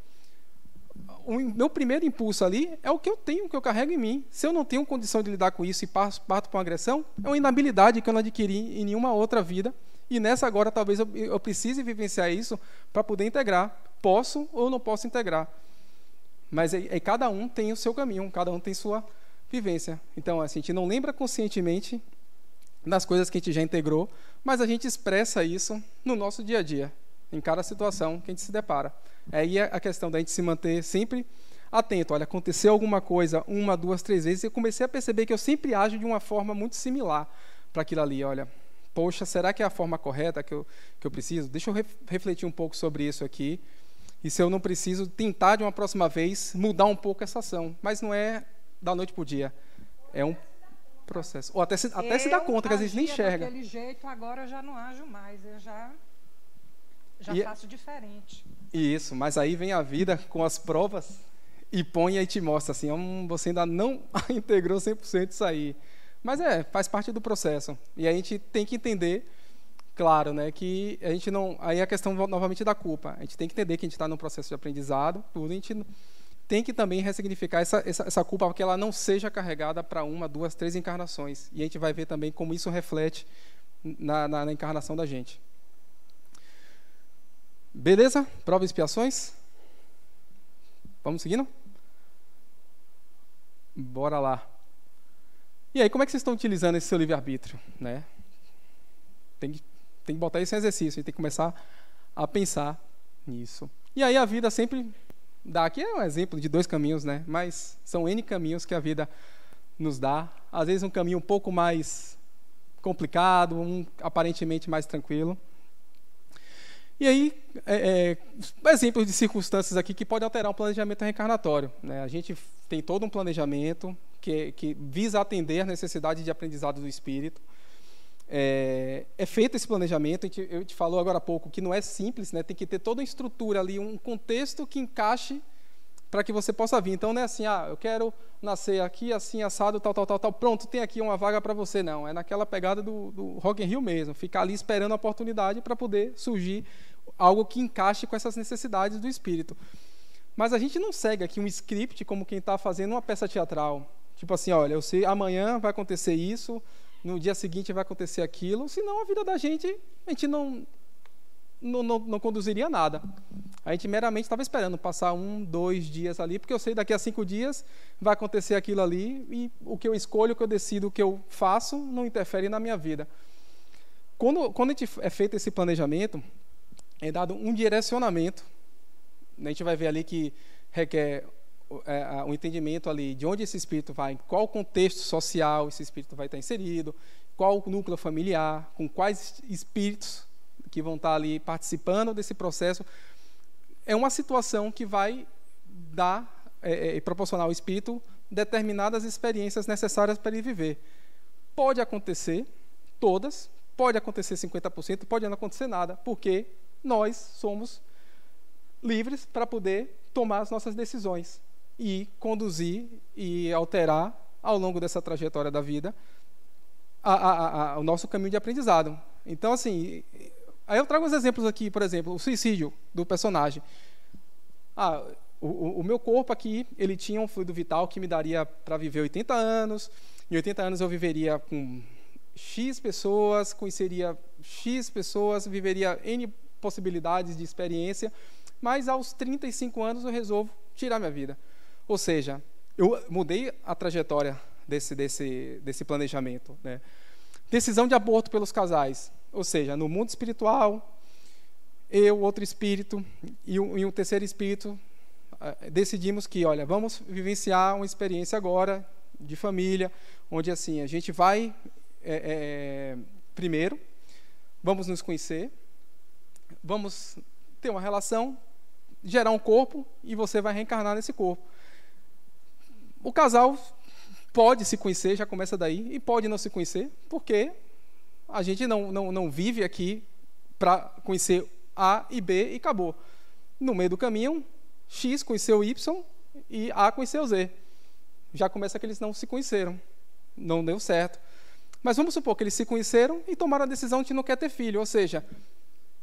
O meu primeiro impulso ali é o que eu tenho, que eu carrego em mim. Se eu não tenho condição de lidar com isso e parto para uma agressão, é uma inabilidade que eu não adquiri em nenhuma outra vida. E nessa agora, talvez eu precise vivenciar isso para poder integrar. Posso ou não posso integrar. Mas cada um tem o seu caminho, cada um tem sua vivência. Então, assim, a gente não lembra conscientemente das coisas que a gente já integrou, mas a gente expressa isso no nosso dia a dia, em cada situação que a gente se depara. Aí a questão da gente se manter sempre atento. Olha, aconteceu alguma coisa 1, 2, 3 vezes, e eu comecei a perceber que eu sempre ajo de uma forma muito similar para aquilo ali. Olha, poxa, será que é a forma correta que eu preciso? Deixa eu refletir um pouco sobre isso aqui. E se eu não preciso tentar, de uma próxima vez, mudar um pouco essa ação. Mas não é da noite para o dia. É um processo. Ou até se dá conta, que às vezes nem enxerga. Daquele jeito, agora eu já não ajo mais. Eu já faço diferente. Isso, mas aí vem a vida com as provas e põe e te mostra assim, você ainda não integrou 100% isso aí. Mas faz parte do processo. E a gente tem que entender, claro, né, que a gente não... Aí a questão novamente da culpa. A gente tem que entender que a gente está num processo de aprendizado, tudo, a gente tem que também ressignificar essa culpa para que ela não seja carregada para 1, 2, 3 encarnações. E a gente vai ver também como isso reflete na encarnação da gente. Beleza? Prova e expiações? Vamos seguindo? Bora lá. E aí, como é que vocês estão utilizando esse seu livre-arbítrio? Né? Tem que botar isso em exercício, a gente tem que começar a pensar nisso. E aí a vida sempre dá, aqui é um exemplo de 2 caminhos, né? Mas são N caminhos que a vida nos dá. Às vezes um caminho um pouco mais complicado, um aparentemente mais tranquilo. E aí, exemplos de circunstâncias aqui que podem alterar um planejamento reencarnatório, né? A gente tem todo um planejamento que visa atender a necessidade de aprendizado do espírito. É feito esse planejamento, eu te falou agora há pouco, que não é simples, né? Tem que ter toda uma estrutura ali, um contexto que encaixe para que você possa vir. Então, não é assim, eu quero nascer aqui, assim, assado, tal, pronto, tem aqui uma vaga para você. Não, é naquela pegada do Rock in Rio mesmo, ficar ali esperando a oportunidade para poder surgir algo que encaixe com essas necessidades do espírito. Mas a gente não segue aqui um script como quem está fazendo uma peça teatral. Tipo assim, olha, eu sei, amanhã vai acontecer isso, no dia seguinte vai acontecer aquilo, senão a vida da gente, a gente não conduziria nada. A gente meramente estava esperando passar 1, 2 dias ali, porque eu sei daqui a 5 dias vai acontecer aquilo ali, e o que eu escolho, o que eu decido, o que eu faço, não interfere na minha vida. Quando a gente é feito esse planejamento, é dado um direcionamento. A gente vai ver ali que requer um entendimento ali de onde esse espírito vai, em qual contexto social esse espírito vai estar inserido, qual o núcleo familiar, com quais espíritos que vão estar ali participando desse processo. É uma situação que vai dar e proporcionar ao espírito determinadas experiências necessárias para ele viver. Pode acontecer todas, pode acontecer 50%, pode não acontecer nada, porque nós somos livres para poder tomar as nossas decisões e conduzir e alterar ao longo dessa trajetória da vida o nosso caminho de aprendizado. Então, assim, aí eu trago uns exemplos aqui, por exemplo, o suicídio do personagem. O meu corpo aqui, ele tinha um fluido vital que me daria para viver 80 anos. Em 80 anos eu viveria com X pessoas, conheceria X pessoas, viveria N possibilidades de experiência, mas aos 35 anos eu resolvo tirar minha vida. Ou seja, eu mudei a trajetória desse planejamento, né? Decisão de aborto pelos casais, ou seja, no mundo espiritual, eu, outro espírito e um terceiro espírito decidimos que, olha, vamos vivenciar uma experiência agora de família, onde assim a gente vai primeiro, vamos nos conhecer, vamos ter uma relação, gerar um corpo e você vai reencarnar nesse corpo. O casal pode se conhecer, já começa daí, e pode não se conhecer, porque a gente não vive aqui para conhecer A e B e acabou. No meio do caminho, X conheceu Y e A conheceu Z. Já começa que eles não se conheceram, não deu certo. Mas vamos supor que eles se conheceram e tomaram a decisão de não quer ter filho, ou seja,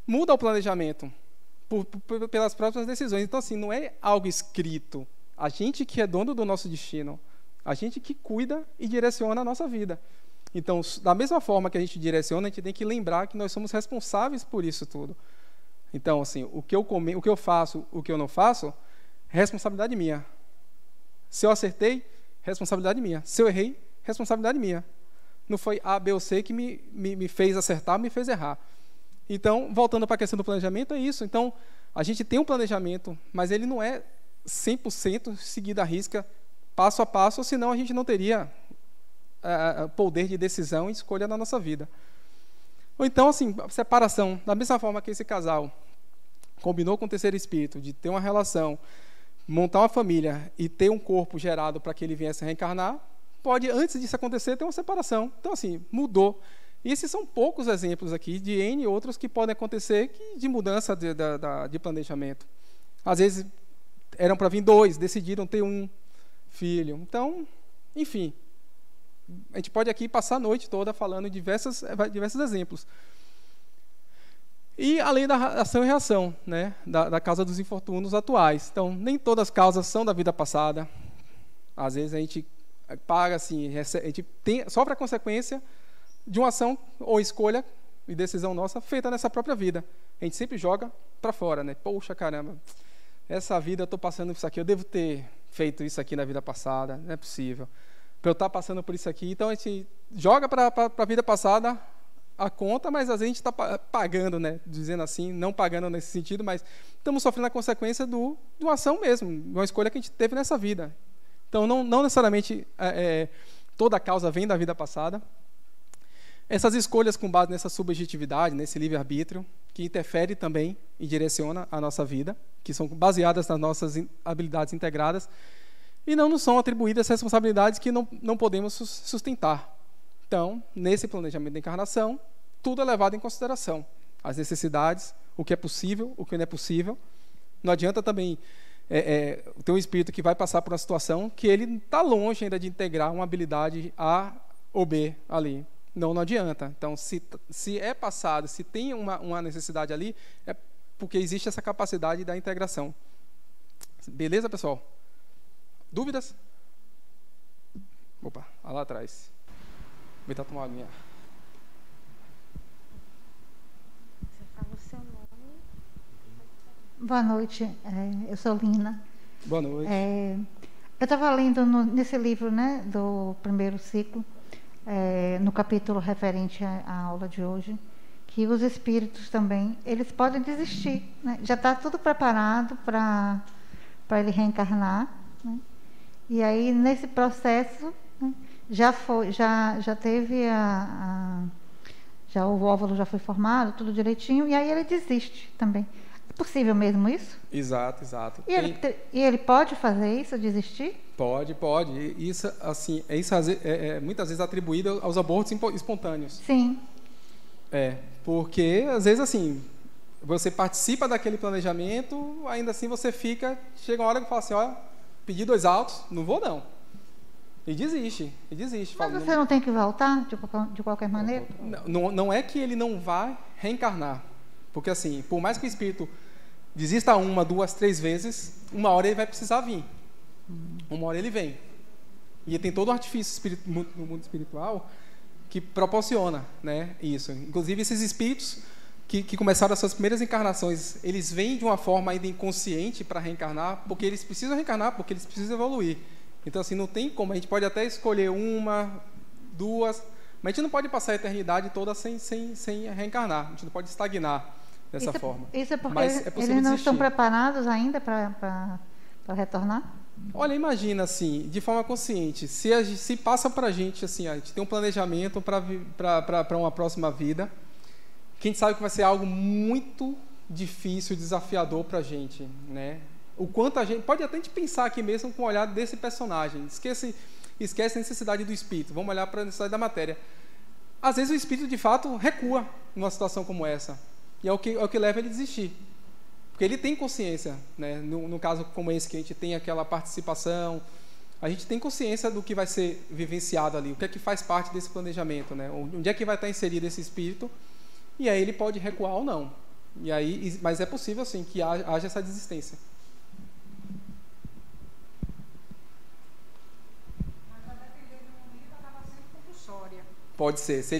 muda o planejamento pelas próprias decisões. Então, assim, não é algo escrito. A gente que é dono do nosso destino, a gente que cuida e direciona a nossa vida. Então, da mesma forma que a gente direciona, a gente tem que lembrar que nós somos responsáveis por isso tudo. Então, assim, o que eu faço, o que eu não faço, responsabilidade minha. Se eu acertei, responsabilidade minha. Se eu errei, responsabilidade minha. Não foi A, B ou C que me fez acertar, me fez errar. Então, voltando para a questão do planejamento, é isso. Então, a gente tem um planejamento, mas ele não é 100% seguido à risca, passo a passo, senão a gente não teria poder de decisão e escolha na nossa vida. Ou então, assim, separação. Da mesma forma que esse casal combinou com o terceiro espírito de ter uma relação, montar uma família e ter um corpo gerado para que ele viesse a reencarnar, pode, antes disso acontecer, ter uma separação. Então, assim, mudou. E esses são poucos exemplos aqui de N outros que podem acontecer de mudança de planejamento. Às vezes, eram para vir 2, decidiram ter 1 filho. Então, enfim, a gente pode aqui passar a noite toda falando diversos exemplos. E a lei da ação e reação, né, da causa dos infortúnios atuais. Então, nem todas as causas são da vida passada. Às vezes a gente paga assim, a gente sofre a consequência de uma ação ou escolha e decisão nossa feita nessa própria vida. A gente sempre joga para fora, né? Poxa, caramba, essa vida eu estou passando por isso aqui, eu devo ter feito isso aqui na vida passada, não é possível. Para eu estar passando por isso aqui, então a gente joga para a vida passada a conta, mas às vezes a gente está pagando, né? Dizendo assim, não pagando nesse sentido, mas estamos sofrendo a consequência de uma ação mesmo, de uma escolha que a gente teve nessa vida. Então, não necessariamente toda a causa vem da vida passada. Essas escolhas com base nessa subjetividade, nesse livre-arbítrio, que interfere também e direciona a nossa vida, que são baseadas nas nossas habilidades integradas, e não nos são atribuídas responsabilidades que não podemos sustentar. Então, nesse planejamento da encarnação, tudo é levado em consideração. As necessidades, o que é possível, o que não é possível. Não adianta também ter um espírito que vai passar por uma situação que ele está longe ainda de integrar uma habilidade A ou B ali. Não adianta. Então, se é passado, se tem uma necessidade ali, é porque existe essa capacidade da integração. Beleza, pessoal? Dúvidas? Opa, lá atrás. Vou tentar tomar uma aguinha. Você fala o seu nome. Boa noite, eu sou Lina. Boa noite. Eu estava lendo nesse livro, né, do primeiro ciclo, no capítulo referente à aula de hoje, que os espíritos também, eles podem desistir, né? Já está tudo preparado para ele reencarnar, né? E aí, nesse processo, né, já teve já o óvulo já foi formado, tudo direitinho, e aí ele desiste também. É possível mesmo isso? Exato. E ele pode fazer isso, desistir? Pode. Isso, assim, muitas vezes atribuído aos abortos espontâneos. Sim. Porque, às vezes, assim, você participa daquele planejamento, ainda assim você chega uma hora que fala assim, olha, pedi 2 autos, não vou não. E desiste. Mas você não tem que voltar, de qualquer maneira? Não é que ele não vai reencarnar. Porque, assim, por mais que o espírito desista 1, 2, 3 vezes, uma hora ele vai precisar vir. Uma hora ele vem. E tem todo o artifício no mundo espiritual que proporciona, né, isso. Inclusive, esses espíritos que começaram as suas primeiras encarnações, eles vêm de uma forma ainda inconsciente para reencarnar, porque eles precisam reencarnar, porque eles precisam evoluir. Então, assim, não tem como. A gente pode até escolher 1, 2, mas a gente não pode passar a eternidade toda sem reencarnar. A gente não pode estagnar dessa forma. Isso é porque mas é eles não estão preparados ainda para retornar? Olha, imagina assim, de forma consciente, se passa para a gente, assim, a gente tem um planejamento para uma próxima vida, que a gente sabe que vai ser algo muito difícil, desafiador para a gente, né? O quanto a gente pode até a gente pensar aqui mesmo com o olhar desse personagem, esquece a necessidade do espírito, vamos olhar para a necessidade da matéria. Às vezes o espírito de fato recua numa situação como essa, e é o que leva ele a desistir. Porque ele tem consciência, né? No caso como esse, que a gente tem aquela participação, a gente tem consciência do que vai ser vivenciado ali, o que é que faz parte desse planejamento, né? Onde é que vai estar inserido esse espírito, e aí ele pode recuar ou não. Mas é possível, sim, que haja essa desistência. Mas vai depender do momento, acaba sendo compulsória. Pode ser. Se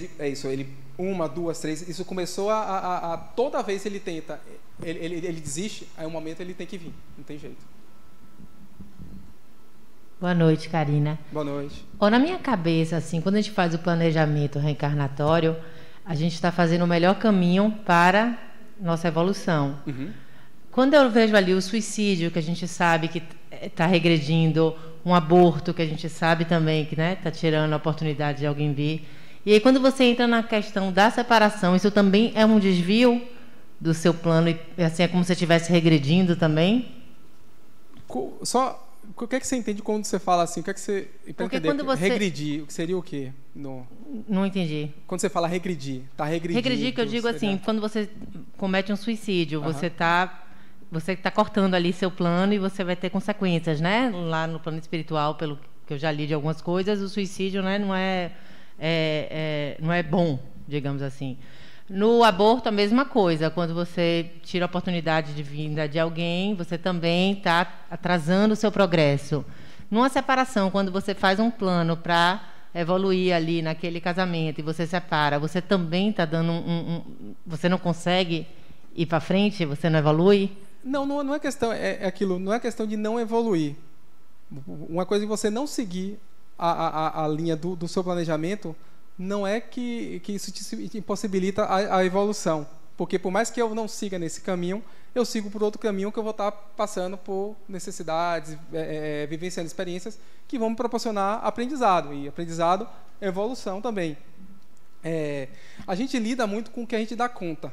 ele 1, 2, 3, isso começou toda vez ele tenta, ele desiste, aí um momento ele tem que vir, não tem jeito. Boa noite, Karina. Boa noite. Na minha cabeça, assim, quando a gente faz o planejamento reencarnatório, a gente está fazendo o melhor caminho para nossa evolução. Uhum. Quando eu vejo ali o suicídio, que a gente sabe que está regredindo, um aborto, que a gente sabe também que está tirando a oportunidade de alguém vir. E aí, quando você entra na questão da separação, isso também é um desvio do seu plano, e assim é como se estivesse regredindo também? O que é que você entende quando você fala assim? O que é que você... Porque quando você... Regredir, seria o quê? Não entendi. Quando você fala regredir, está regredindo... Regredir, que eu digo assim, quando você comete um suicídio, você está cortando ali seu plano e você vai ter consequências, né? Lá no plano espiritual, pelo que eu já li de algumas coisas, o suicídio, né, não é bom, digamos assim. No aborto, a mesma coisa. Quando você tira a oportunidade de vinda de alguém, você também está atrasando o seu progresso. Numa separação, quando você faz um plano para evoluir ali naquele casamento e você separa, você também está dando você não consegue ir para frente? Você não evolui? Não é questão... aquilo, não é questão de não evoluir. Uma coisa é você não seguir a linha do seu planejamento, não é que isso te impossibilita a evolução. Porque por mais que eu não siga nesse caminho, eu sigo por outro caminho que eu vou estar passando por necessidades, vivenciando experiências que vão me proporcionar aprendizado. E aprendizado é evolução também. a gente lida muito com o que a gente dá conta,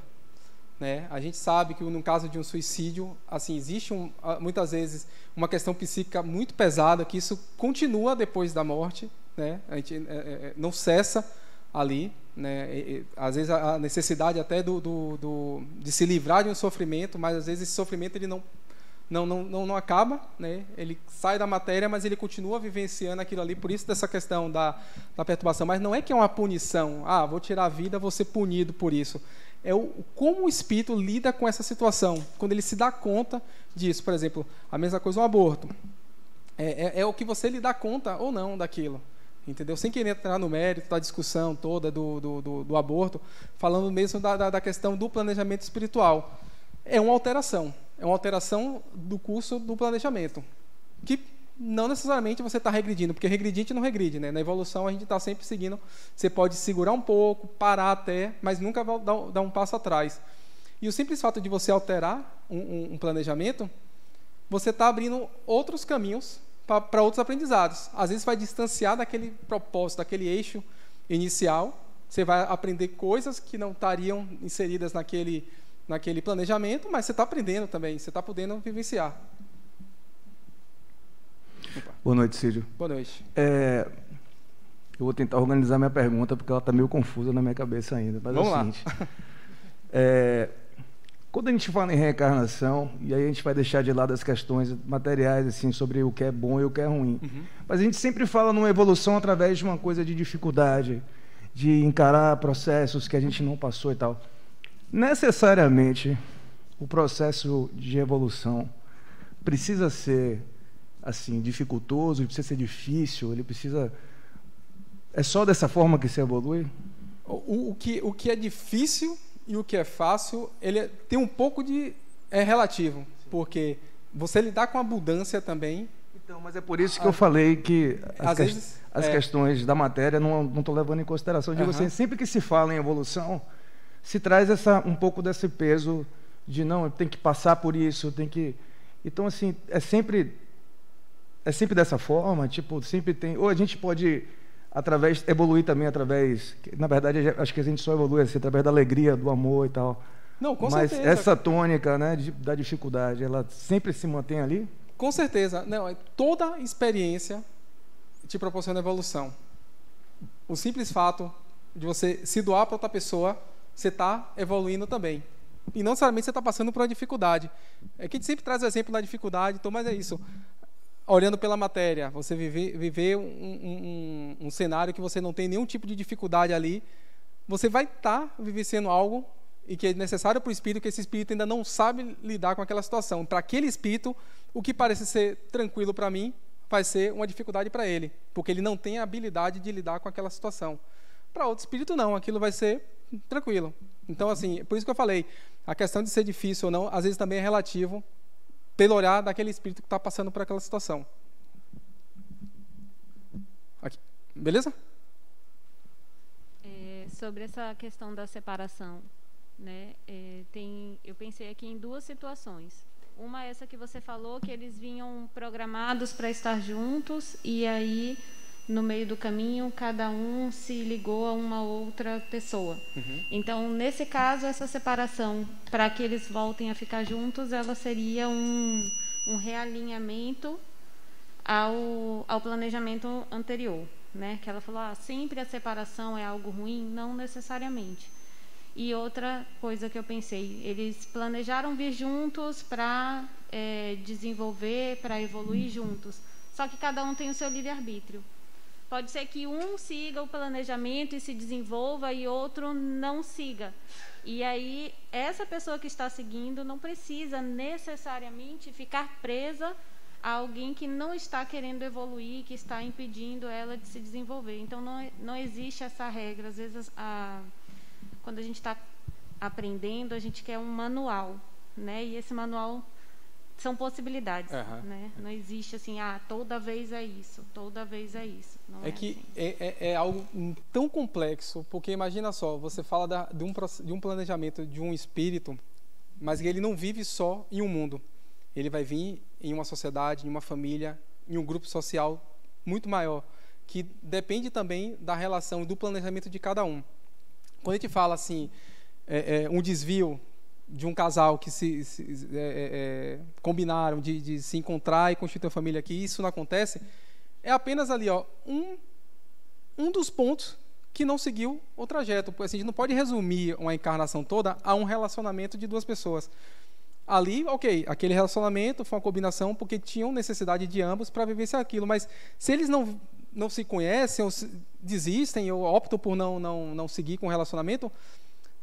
né? A gente sabe que no caso de um suicídio, assim, existe muitas vezes uma questão psíquica muito pesada, que isso continua depois da morte, né? A gente não cessa ali, né? Às vezes a necessidade até de se livrar de um sofrimento, mas às vezes esse sofrimento ele não acaba, né? Ele sai da matéria, mas ele continua vivenciando aquilo ali. Por isso dessa questão da perturbação. Mas não é que é uma punição. Vou tirar a vida, vou ser punido por isso. É como o espírito lida com essa situação. Quando ele se dá conta disso. Por exemplo, a mesma coisa o aborto. É o que você lhe dá conta ou não daquilo. Entendeu? Sem querer entrar no mérito da discussão toda do aborto, falando mesmo da questão do planejamento espiritual. É uma alteração do curso do planejamento, que não necessariamente você está regredindo, porque regredinte não regride, né? Na evolução a gente está sempre seguindo, você pode segurar um pouco, parar até, mas nunca vai dar um passo atrás. E o simples fato de você alterar um planejamento, você está abrindo outros caminhos para outros aprendizados. Às vezes vai distanciar daquele propósito, daquele eixo inicial, você vai aprender coisas que não estariam inseridas naquele planejamento, mas você está aprendendo também, você está podendo vivenciar. Opa. Boa noite, Cídio. Boa noite. Eu vou tentar organizar minha pergunta, porque ela está meio confusa na minha cabeça ainda. Mas vamos é o seguinte. Quando a gente fala em reencarnação, e aí a gente vai deixar de lado as questões materiais, assim, sobre o que é bom e o que é ruim. Mas a gente sempre fala numa evolução através de uma coisa de dificuldade, de encarar processos que a gente não passou e tal. Necessariamente, o processo de evolução precisa ser assim dificultoso, ele precisa ser difícil, ele precisa... É só dessa forma que se evolui? O que é difícil e o que é fácil, ele tem um pouco de... é relativo, porque você lidar com abundância também... Então, mas é por isso que eu falei que as questões da matéria não estou levando em consideração. Eu digo assim, sempre que se fala em evolução, se traz um pouco desse peso de não, tem que passar por isso, tem que... Então, assim, é sempre dessa forma, tipo, sempre tem... Ou a gente pode... evoluir também através... Na verdade, acho que a gente só evolui assim, através da alegria, do amor e tal. Não, com Mas certeza. essa tônica, né, da dificuldade, ela sempre se mantém ali? Com certeza. Não, toda experiência te proporciona evolução. O simples fato de você se doar para outra pessoa, você está evoluindo também. E não necessariamente você está passando por uma dificuldade. É que a gente sempre traz o exemplo da dificuldade, então, mas é isso. Olhando pela matéria, você viver um cenário que você não tem nenhum tipo de dificuldade ali, você vai estar vivenciando algo e que é necessário para o espírito, que esse espírito ainda não sabe lidar com aquela situação. Para aquele espírito, o que parece ser tranquilo para mim, vai ser uma dificuldade para ele, porque ele não tem a habilidade de lidar com aquela situação. Para outro espírito, não, aquilo vai ser tranquilo. Então, assim, por isso que eu falei, a questão de ser difícil ou não, às vezes também é relativo pelo olhar daquele espírito que está passando por aquela situação. Aqui. Beleza? Sobre essa questão da separação, né? Eu pensei aqui em duas situações. Uma é essa que você falou, que eles vinham programados para estar juntos, e aí, no meio do caminho, cada um se ligou a uma outra pessoa. Então, nesse caso, essa separação, para que eles voltem a ficar juntos, ela seria um realinhamento ao planejamento anterior, né? Que ela falou, sempre a separação é algo ruim? Não necessariamente. E outra coisa que eu pensei, eles planejaram vir juntos para desenvolver, para evoluir juntos. Só que cada um tem o seu livre-arbítrio. Pode ser que um siga o planejamento e se desenvolva e outro não siga. E aí, essa pessoa que está seguindo não precisa necessariamente ficar presa a alguém que não está querendo evoluir, que está impedindo ela de se desenvolver. Então, não existe essa regra. Às vezes, quando a gente está aprendendo, a gente quer um manual, né? E esse manual são possibilidades, né? Não existe assim, toda vez é isso, toda vez é isso. Não é que assim. É algo tão complexo, porque imagina só, você fala de um planejamento de um espírito, mas ele não vive só em um mundo. Ele vai vir em uma sociedade, em uma família, em um grupo social muito maior, que depende também da relação e do planejamento de cada um. Quando a gente fala assim, um desvio de um casal que combinaram de se encontrar e constituir uma família aqui, isso não acontece, é apenas ali, ó, um dos pontos que não seguiu o trajeto. Porque assim, a gente não pode resumir uma encarnação toda a um relacionamento de duas pessoas. Ali, ok, aquele relacionamento foi uma combinação porque tinham necessidade de ambos para vivenciar aquilo, mas se eles não se conhecem, ou desistem, ou optam por não seguir com o relacionamento,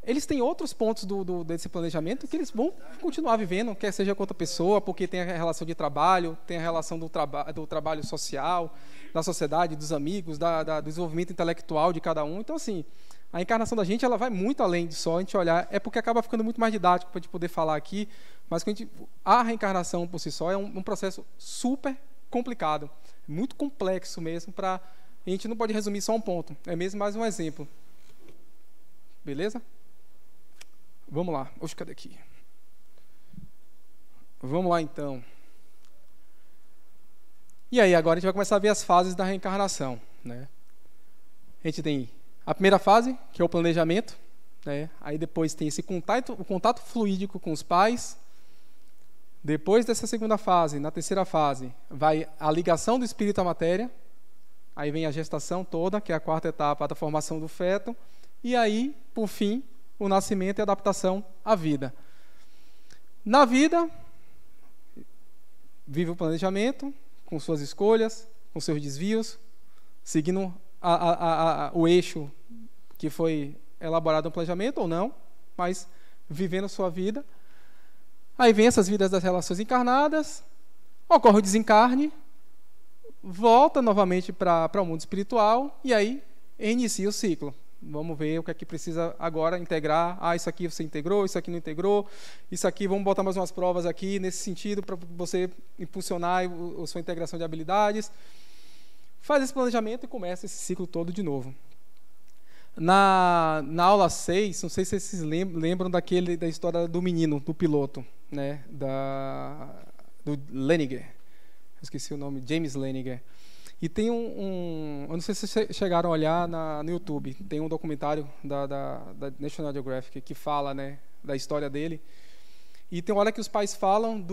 eles têm outros pontos desse planejamento que eles vão continuar vivendo, quer seja com outra pessoa, porque tem a relação de trabalho, tem a relação do trabalho social, da sociedade, dos amigos, do desenvolvimento intelectual de cada um. Então, assim, a encarnação da gente ela vai muito além de só a gente olhar, é porque acaba ficando muito mais didático para a gente poder falar aqui, mas a reencarnação por si só é um processo super complicado, muito complexo mesmo, a gente não pode resumir só um ponto, é mesmo mais um exemplo. Beleza? Vamos lá. Oxe, cadê aqui? Vamos lá, então. E aí, agora a gente vai começar a ver as fases da reencarnação, né? A gente tem a primeira fase, que é o planejamento, né? Aí depois tem o contato fluídico com os pais. Depois dessa segunda fase, na terceira fase, vai a ligação do espírito à matéria. Aí vem a gestação toda, que é a quarta etapa da formação do feto. E aí, por fim, o nascimento e a adaptação à vida. Na vida, vive o planejamento, com suas escolhas, com seus desvios, seguindo o eixo que foi elaborado no planejamento ou não, mas vivendo sua vida. Aí vem essas vidas das relações encarnadas, ocorre o desencarne, volta novamente para o mundo espiritual e aí inicia o ciclo. Vamos ver o que é que precisa agora integrar. Isso aqui você integrou, isso aqui não integrou. Isso aqui, vamos botar mais umas provas aqui nesse sentido para você impulsionar a sua integração de habilidades. Faz esse planejamento e começa esse ciclo todo de novo. Na aula 6, não sei se vocês lembram da história do menino, do piloto, né, do Leniger. Eu esqueci o nome, James Leniger. E tem eu não sei se vocês chegaram a olhar no YouTube, tem um documentário da National Geographic que fala, né, da história dele. E tem uma hora que os pais falam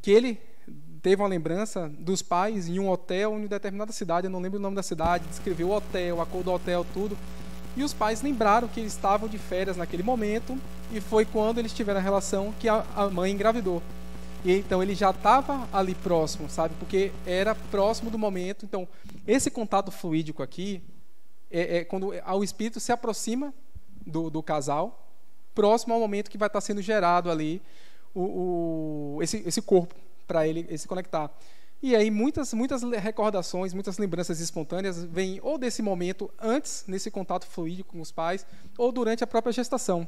que ele teve uma lembrança dos pais em um hotel em determinada cidade, eu não lembro o nome da cidade, descreveu o hotel, a cor do hotel, tudo. E os pais lembraram que eles estavam de férias naquele momento e foi quando eles tiveram a relação que a mãe engravidou. E então ele já estava ali próximo, sabe? Porque era próximo do momento. Então, esse contato fluídico aqui é quando o espírito se aproxima do casal, próximo ao momento que vai estar sendo gerado ali esse corpo para ele se conectar. E aí muitas recordações, muitas lembranças espontâneas vêm ou desse momento antes, nesse contato fluídico com os pais, ou durante a própria gestação.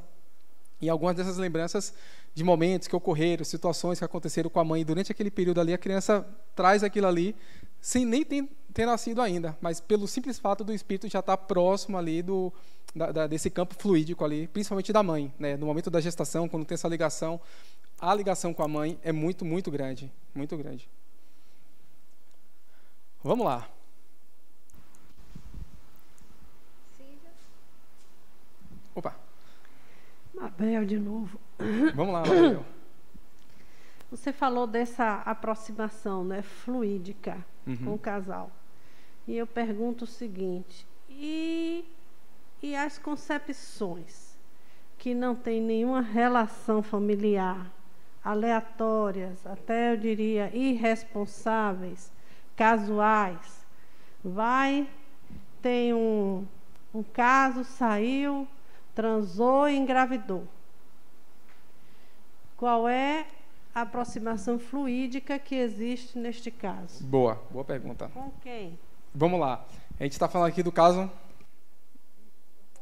E algumas dessas lembranças de momentos que ocorreram, situações que aconteceram com a mãe durante aquele período ali, a criança traz aquilo ali sem nem ter nascido ainda, mas pelo simples fato do espírito já estar próximo ali desse campo fluídico ali, principalmente da mãe, né? No momento da gestação, quando tem essa ligação, a ligação com a mãe é muito, muito grande, muito grande. Vamos lá. Opa. Mabel, de novo. Vamos lá, Mabel. Você falou dessa aproximação, né, fluídica com o casal. E eu pergunto o seguinte, e as concepções que não têm nenhuma relação familiar, aleatórias, até eu diria irresponsáveis, casuais, tem um caso, saiu, transou e engravidou. Qual é a aproximação fluídica que existe neste caso? Boa pergunta. Com quem? Vamos lá. A gente está falando aqui do caso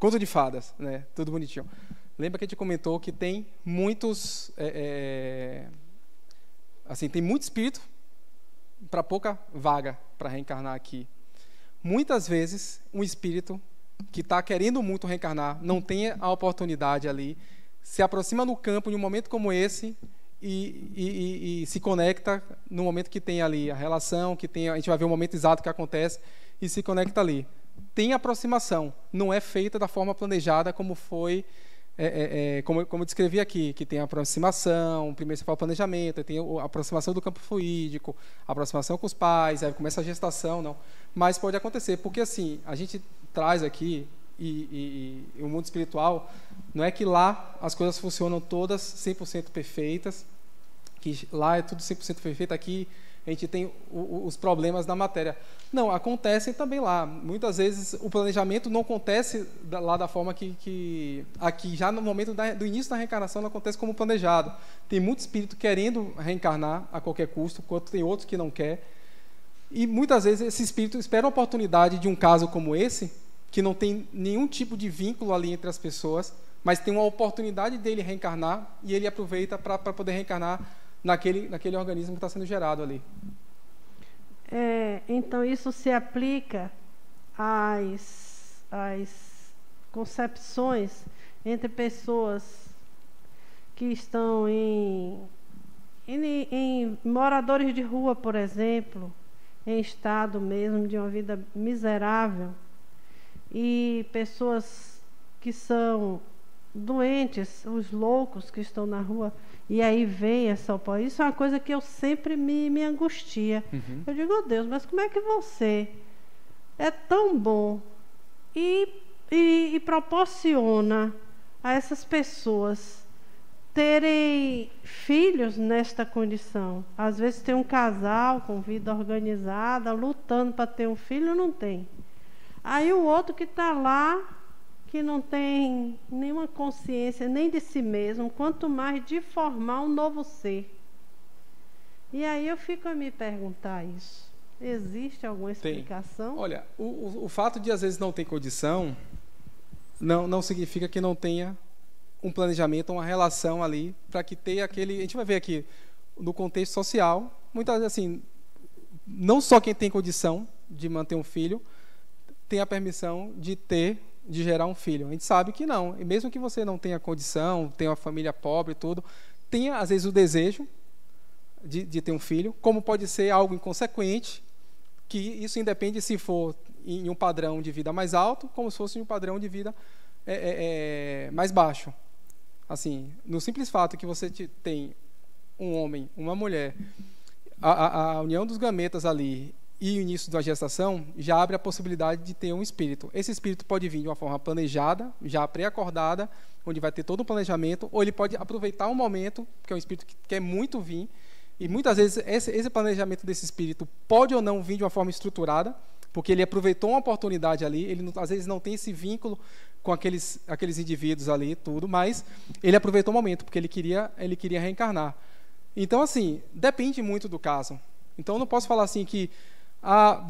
Conto de Fadas, né? Tudo bonitinho. Lembra que a gente comentou que tem muitos... tem muito espírito para pouca vaga para reencarnar aqui. Muitas vezes, um espírito que está querendo muito reencarnar, não tem a oportunidade ali, se aproxima no campo em um momento como esse e se conecta no momento que tem ali a relação, a gente vai ver o momento exato que acontece e se conecta ali. tem aproximação, não é feita da forma planejada como foi, como eu descrevi aqui, que tem a aproximação, primeiro você fala planejamento, tem a aproximação do campo fluídico, a aproximação com os pais, aí começa a gestação, não. Mas pode acontecer, porque assim, a gente traz aqui, e o mundo espiritual, não é que lá as coisas funcionam todas 100% perfeitas, que lá é tudo 100% perfeito, aqui a gente tem os problemas da matéria. Não, acontecem também lá. Muitas vezes o planejamento não acontece lá da forma que aqui, já no momento do início da reencarnação, não acontece como planejado. Tem muito espírito querendo reencarnar a qualquer custo, enquanto tem outros que não quer. E muitas vezes esse espírito espera a oportunidade de um caso como esse, que não tem nenhum tipo de vínculo ali entre as pessoas, mas tem uma oportunidade dele reencarnar e ele aproveita para poder reencarnar naquele organismo que está sendo gerado ali. Então isso se aplica às concepções entre pessoas que estão em moradores de rua, por exemplo, em estado mesmo de uma vida miserável, e pessoas que são doentes, os loucos que estão na rua, e aí vem essa oposição. Isso é uma coisa que eu sempre me angustia. Eu digo, oh Deus, mas como é que você é tão bom e proporciona a essas pessoas terem filhos nesta condição? Às vezes tem um casal com vida organizada, lutando para ter um filho, não tem. Aí o outro que está lá, que não tem nenhuma consciência nem de si mesmo, quanto mais de formar um novo ser. E aí eu fico a me perguntar isso. Existe alguma explicação? Tem. Olha, o fato de às vezes não ter condição não significa que não tenha um planejamento, uma relação ali, para que tenha aquele... A gente vai ver aqui, no contexto social, muitas vezes assim, não só quem tem condição de manter um filho tem a permissão de gerar um filho. A gente sabe que não. E mesmo que você não tenha condição, tenha uma família pobre e tudo, tenha, às vezes, o desejo de ter um filho, como pode ser algo inconsequente, que isso independe se for em um padrão de vida mais alto, como se fosse em um padrão de vida mais baixo. Assim, no simples fato que você tem um homem, uma mulher, a união dos gametas ali, e o início da gestação já abre a possibilidade de ter um espírito. Esse espírito pode vir de uma forma planejada, já pré-acordada, onde vai ter todo um planejamento, ou ele pode aproveitar um momento, que é um espírito que quer muito vir, e muitas vezes esse planejamento desse espírito pode ou não vir de uma forma estruturada, porque ele aproveitou uma oportunidade ali, ele às vezes não tem esse vínculo com aqueles indivíduos ali, tudo, mas ele aproveitou o momento, porque ele queria reencarnar. Então, assim, depende muito do caso. Então, eu não posso falar assim que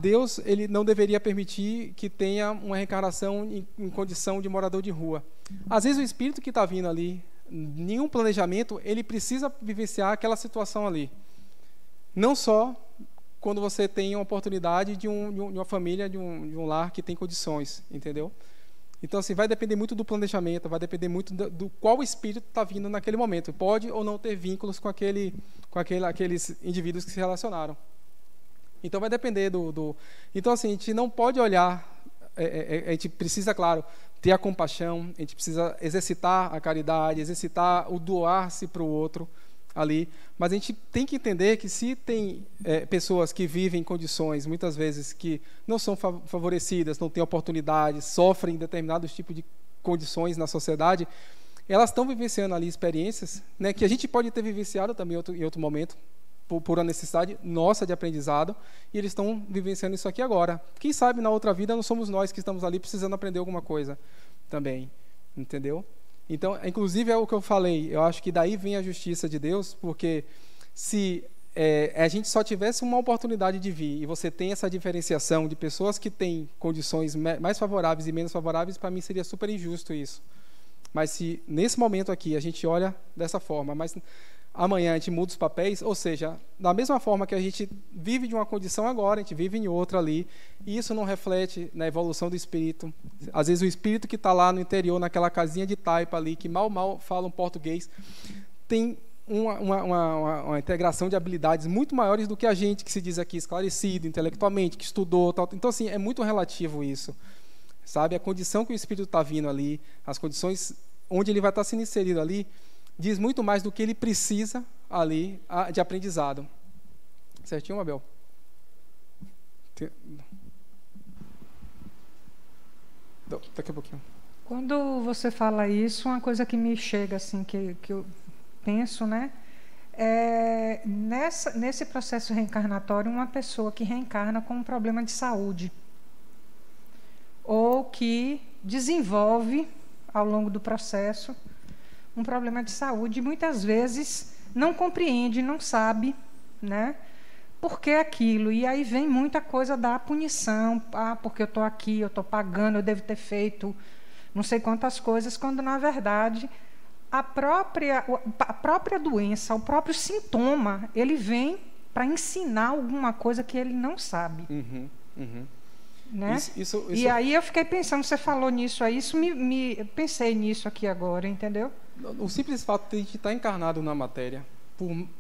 Deus ele não deveria permitir que tenha uma reencarnação em condição de morador de rua. Às vezes o espírito que está vindo ali, nenhum planejamento, ele precisa vivenciar aquela situação ali. Não só quando você tem uma oportunidade de uma família, de um lar que tem condições, entendeu? Então, assim, vai depender muito do planejamento, vai depender muito do qual espírito está vindo naquele momento. Pode ou não ter vínculos com aqueles indivíduos que se relacionaram. Então vai depender Então, assim, a gente não pode olhar, a gente precisa, claro, ter a compaixão, a gente precisa exercitar a caridade, exercitar o doar-se para o outro ali, mas a gente tem que entender que se tem pessoas que vivem em condições, muitas vezes, que não são favorecidas, não têm oportunidades, sofrem determinados tipos de condições na sociedade, elas estão vivenciando ali experiências, né, que a gente pode ter vivenciado também em outro momento, por uma necessidade nossa de aprendizado, e eles estão vivenciando isso aqui agora. Quem sabe na outra vida não somos nós que estamos ali precisando aprender alguma coisa também, entendeu? Então, inclusive é o que eu falei, eu acho que daí vem a justiça de Deus, porque se a gente só tivesse uma oportunidade de vir, e você tem essa diferenciação de pessoas que têm condições mais favoráveis e menos favoráveis, para mim seria super injusto isso. Mas se nesse momento aqui a gente olha dessa forma, mas amanhã a gente muda os papéis, ou seja, da mesma forma que a gente vive de uma condição agora, a gente vive em outra ali, e isso não reflete na evolução do espírito. Às vezes o espírito que está lá no interior, naquela casinha de taipa ali, que mal fala um português, tem uma integração de habilidades muito maiores do que a gente que se diz aqui esclarecido intelectualmente, que estudou, tal. Então, assim, é muito relativo isso. sabe? A condição que o espírito está vindo ali, as condições onde ele vai estar sendo inserido ali, diz muito mais do que ele precisa ali de aprendizado. Certinho, Abel? Daqui a pouquinho. Quando você fala isso, uma coisa que me chega, assim, que eu penso, né? Nesse processo reencarnatório, uma pessoa que reencarna com um problema de saúde ou que desenvolve, ao longo do processo, um problema de saúde, e muitas vezes não compreende, não sabe, né, por que aquilo. E aí vem muita coisa da punição, porque eu estou aqui, eu estou pagando, eu devo ter feito não sei quantas coisas, quando, na verdade, a própria doença, o próprio sintoma, ele vem para ensinar alguma coisa que ele não sabe. Né? Isso... E aí eu fiquei pensando, você falou nisso aí, eu pensei nisso aqui agora, entendeu? O simples fato de a gente estar encarnado na matéria,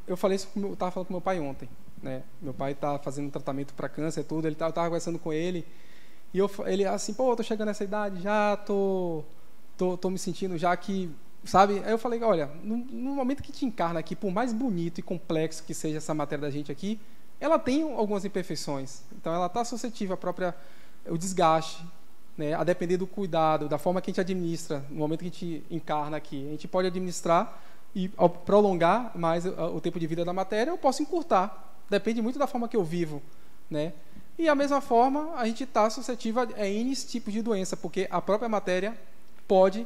eu falei isso, eu estava falando com meu pai ontem, né? Meu pai está fazendo tratamento para câncer, tudo, eu estava conversando com ele, e ele assim, pô, estou chegando nessa idade, já tô me sentindo já que, sabe? Aí eu falei, olha, no momento que te encarna aqui, por mais bonito e complexo que seja essa matéria da gente aqui, ela tem algumas imperfeições, então ela está suscetível ao desgaste, né? A depender do cuidado, da forma que a gente administra, no momento que a gente encarna aqui. A gente pode administrar e prolongar mais o tempo de vida da matéria, eu posso encurtar, depende muito da forma que eu vivo, né? E da mesma forma, a gente está suscetível a N tipos de doença, porque a própria matéria pode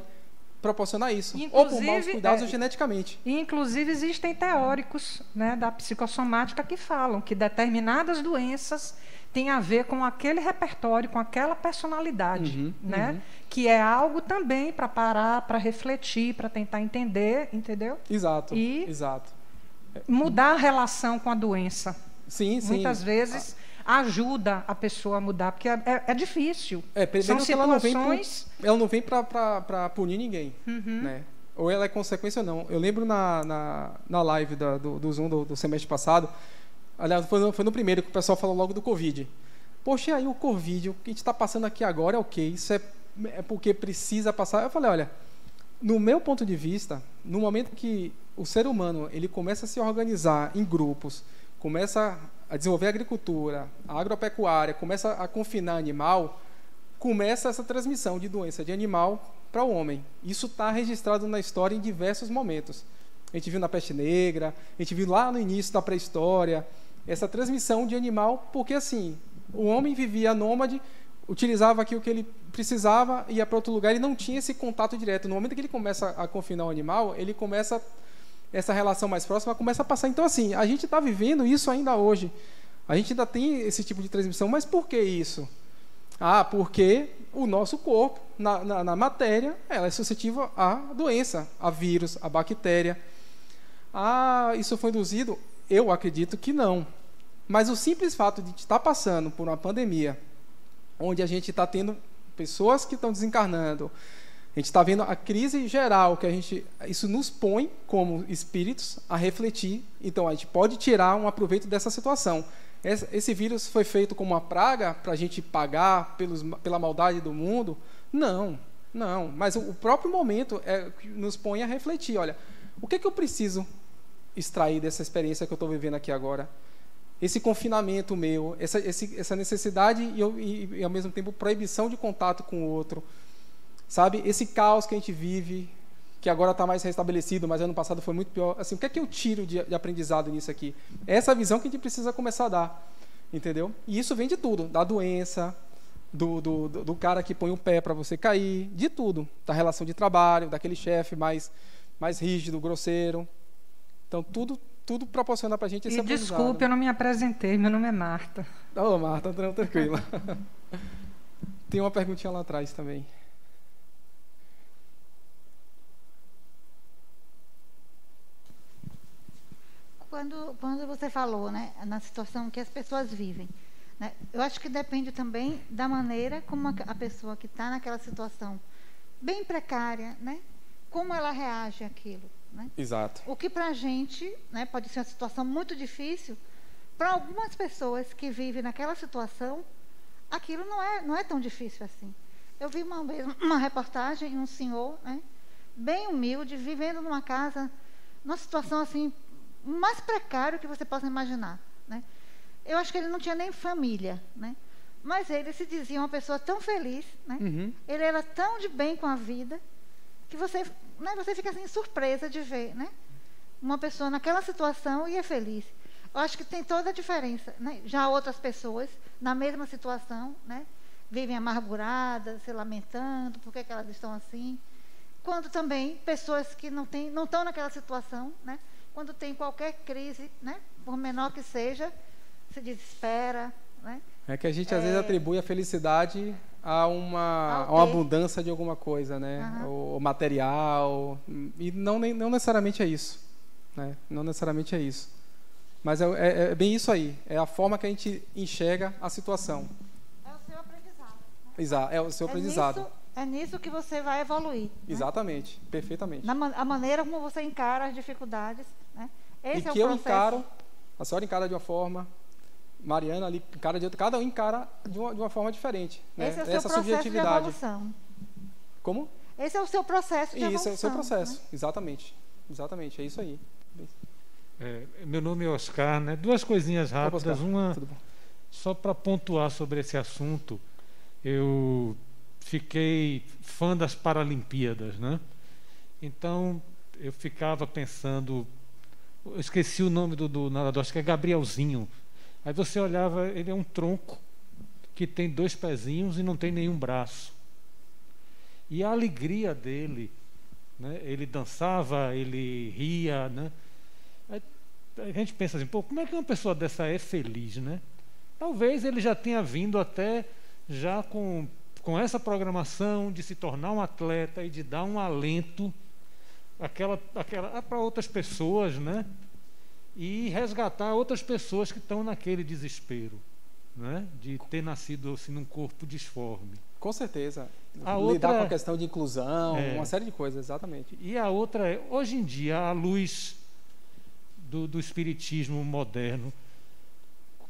proporcionar isso, inclusive, ou por maus cuidados ou geneticamente. E, inclusive, existem teóricos, né, da psicossomática que falam que determinadas doenças têm a ver com aquele repertório, com aquela personalidade, né? Que é algo também para parar, para refletir, para tentar entender, entendeu? Exato, e exato. Mudar a relação com a doença. Sim. Muitas vezes ajuda a pessoa a mudar, porque é difícil. São situações... Ela não vem para punir ninguém, né? Ou ela é consequência ou não. Eu lembro na live do Zoom do semestre passado, aliás, foi no primeiro que o pessoal falou logo do Covid. Poxa, aí o Covid, o que a gente está passando aqui agora é o quê? Isso é porque precisa passar. Eu falei, olha, no meu ponto de vista, no momento que o ser humano ele começa a se organizar em grupos, começa a desenvolver a agricultura, a agropecuária, começa a confinar animal, começa essa transmissão de doença de animal para o homem. Isso está registrado na história em diversos momentos. A gente viu na peste negra, a gente viu lá no início da pré-história, essa transmissão de animal, porque assim, o homem vivia nômade, utilizava aquilo que ele precisava, ia para outro lugar e não tinha esse contato direto. No momento que ele começa a confinar o animal, ele começa, essa relação mais próxima começa a passar. Então assim, a gente está vivendo isso ainda hoje. A gente ainda tem esse tipo de transmissão, mas por que isso? Porque o nosso corpo, na matéria, ela é suscetível à doença, a vírus, a bactéria. Isso foi induzido? Eu acredito que não. Mas o simples fato de estar passando por uma pandemia, onde a gente está tendo pessoas que estão desencarnando, a gente está vendo a crise geral, isso nos põe, como espíritos, a refletir. Então, a gente pode tirar um aproveito dessa situação. Esse vírus foi feito como uma praga para a gente pagar pela maldade do mundo? Não. Mas o próprio momento nos põe a refletir. Olha, o que eu preciso extrair dessa experiência que eu estou vivendo aqui agora? Esse confinamento meu, essa necessidade e, ao mesmo tempo, proibição de contato com o outro. Sabe? Esse caos que a gente vive, que agora está mais restabelecido, mas ano passado foi muito pior. Assim, o que eu tiro de aprendizado nisso aqui? É essa visão que a gente precisa começar a dar, entendeu? E isso vem de tudo, da doença, do cara que põe o pé para você cair, de tudo, da relação de trabalho, daquele chefe mais rígido, grosseiro. Então, tudo proporciona para a gente esse aprendizado. Desculpe, eu não me apresentei, meu nome é Marta. Ô, Marta, tranquila. Tem uma perguntinha lá atrás também. Quando você falou, né, na situação que as pessoas vivem, né, eu acho que depende também da maneira como a pessoa que está naquela situação bem precária, né, como ela reage àquilo. Né? Exato. O que para a gente, né, pode ser uma situação muito difícil, para algumas pessoas que vivem naquela situação, aquilo não é tão difícil assim. Eu vi uma vez uma reportagem, um senhor, né, bem humilde, vivendo numa casa, numa situação assim, mais precária que você possa imaginar, né? Eu acho que ele não tinha nem família, né? Mas ele se dizia uma pessoa tão feliz, né? Ele era tão de bem com a vida, que você, né, você fica assim surpresa de ver, né, uma pessoa naquela situação e é feliz. Eu acho que tem toda a diferença, né? Já outras pessoas na mesma situação, né, vivem amarguradas, se lamentando, por que elas estão assim. Quando também pessoas que não estão naquela situação, né, quando tem qualquer crise, né, por menor que seja, se desespera, né? É que a gente às vezes atribui a felicidade a uma abundância de alguma coisa, né? O material, e não necessariamente é isso, né? Não necessariamente é isso. Mas é bem isso aí, é a forma que a gente enxerga a situação. É o seu aprendizado. Exato, é o seu aprendizado. É nisso que você vai evoluir. Exatamente, né? Perfeitamente. A maneira como você encara as dificuldades, né? Esse e que eu encaro, a senhora encara de uma forma, Mariana ali encara de outra, cada um encara de uma forma diferente, né? Esse é o seu processo de evolução. Como? Esse é o seu processo de evolução. Isso é o seu processo, né? Exatamente, é isso aí. Meu nome é Oscar, né? Duas coisinhas rápidas. Uma, só para pontuar sobre esse assunto, eu fiquei fã das Paralimpíadas, né? Então eu ficava pensando, eu esqueci o nome do nadador, acho que é Gabrielzinho. Aí você olhava, ele é um tronco que tem 2 pezinhos e não tem nenhum braço. E a alegria dele, né? Ele dançava, ele ria, né? A gente pensa assim, pô, como é que uma pessoa dessa é feliz, né? Talvez ele já tenha vindo até já com essa programação de se tornar um atleta e de dar um alento para outras pessoas, né? E resgatar outras pessoas que estão naquele desespero, né? De ter nascido assim num corpo disforme. Com certeza. Lidar com a questão de inclusão, uma série de coisas, exatamente. E a outra é, hoje em dia, à luz do espiritismo moderno,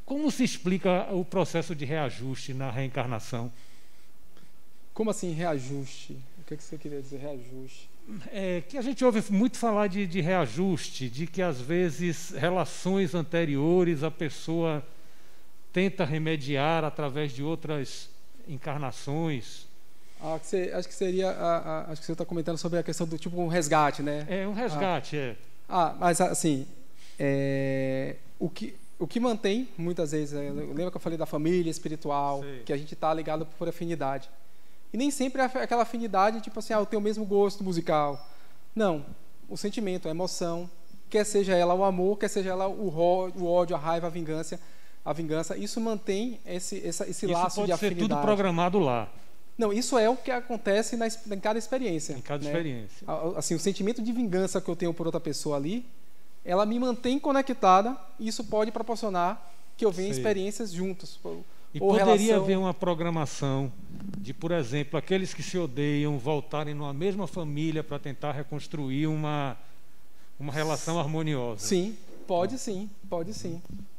como se explica o processo de reajuste na reencarnação? Como assim reajuste? O que você queria dizer, reajuste? Que a gente ouve muito falar de reajuste, de que às vezes relações anteriores a pessoa tenta remediar através de outras encarnações. Acho que seria, acho que você está comentando sobre a questão do tipo um resgate, né? Um resgate, mas assim, o que mantém muitas vezes, lembra que eu falei da família espiritual, que a gente está ligado por afinidade. E nem sempre é aquela afinidade, tipo assim, eu tenho o mesmo gosto musical. Não, o sentimento, a emoção, quer seja ela o amor, quer seja ela o ódio, a raiva, a vingança, isso mantém esse laço de afinidade. Isso pode ser tudo programado lá. Não, isso é o que acontece em cada experiência. Em cada experiência. Assim, o sentimento de vingança que eu tenho por outra pessoa ali, ela me mantém conectada, e isso pode proporcionar que eu venha experiências juntos. E poderia haver uma programação de, por exemplo, aqueles que se odeiam voltarem numa mesma família para tentar reconstruir uma relação harmoniosa. Sim, pode sim.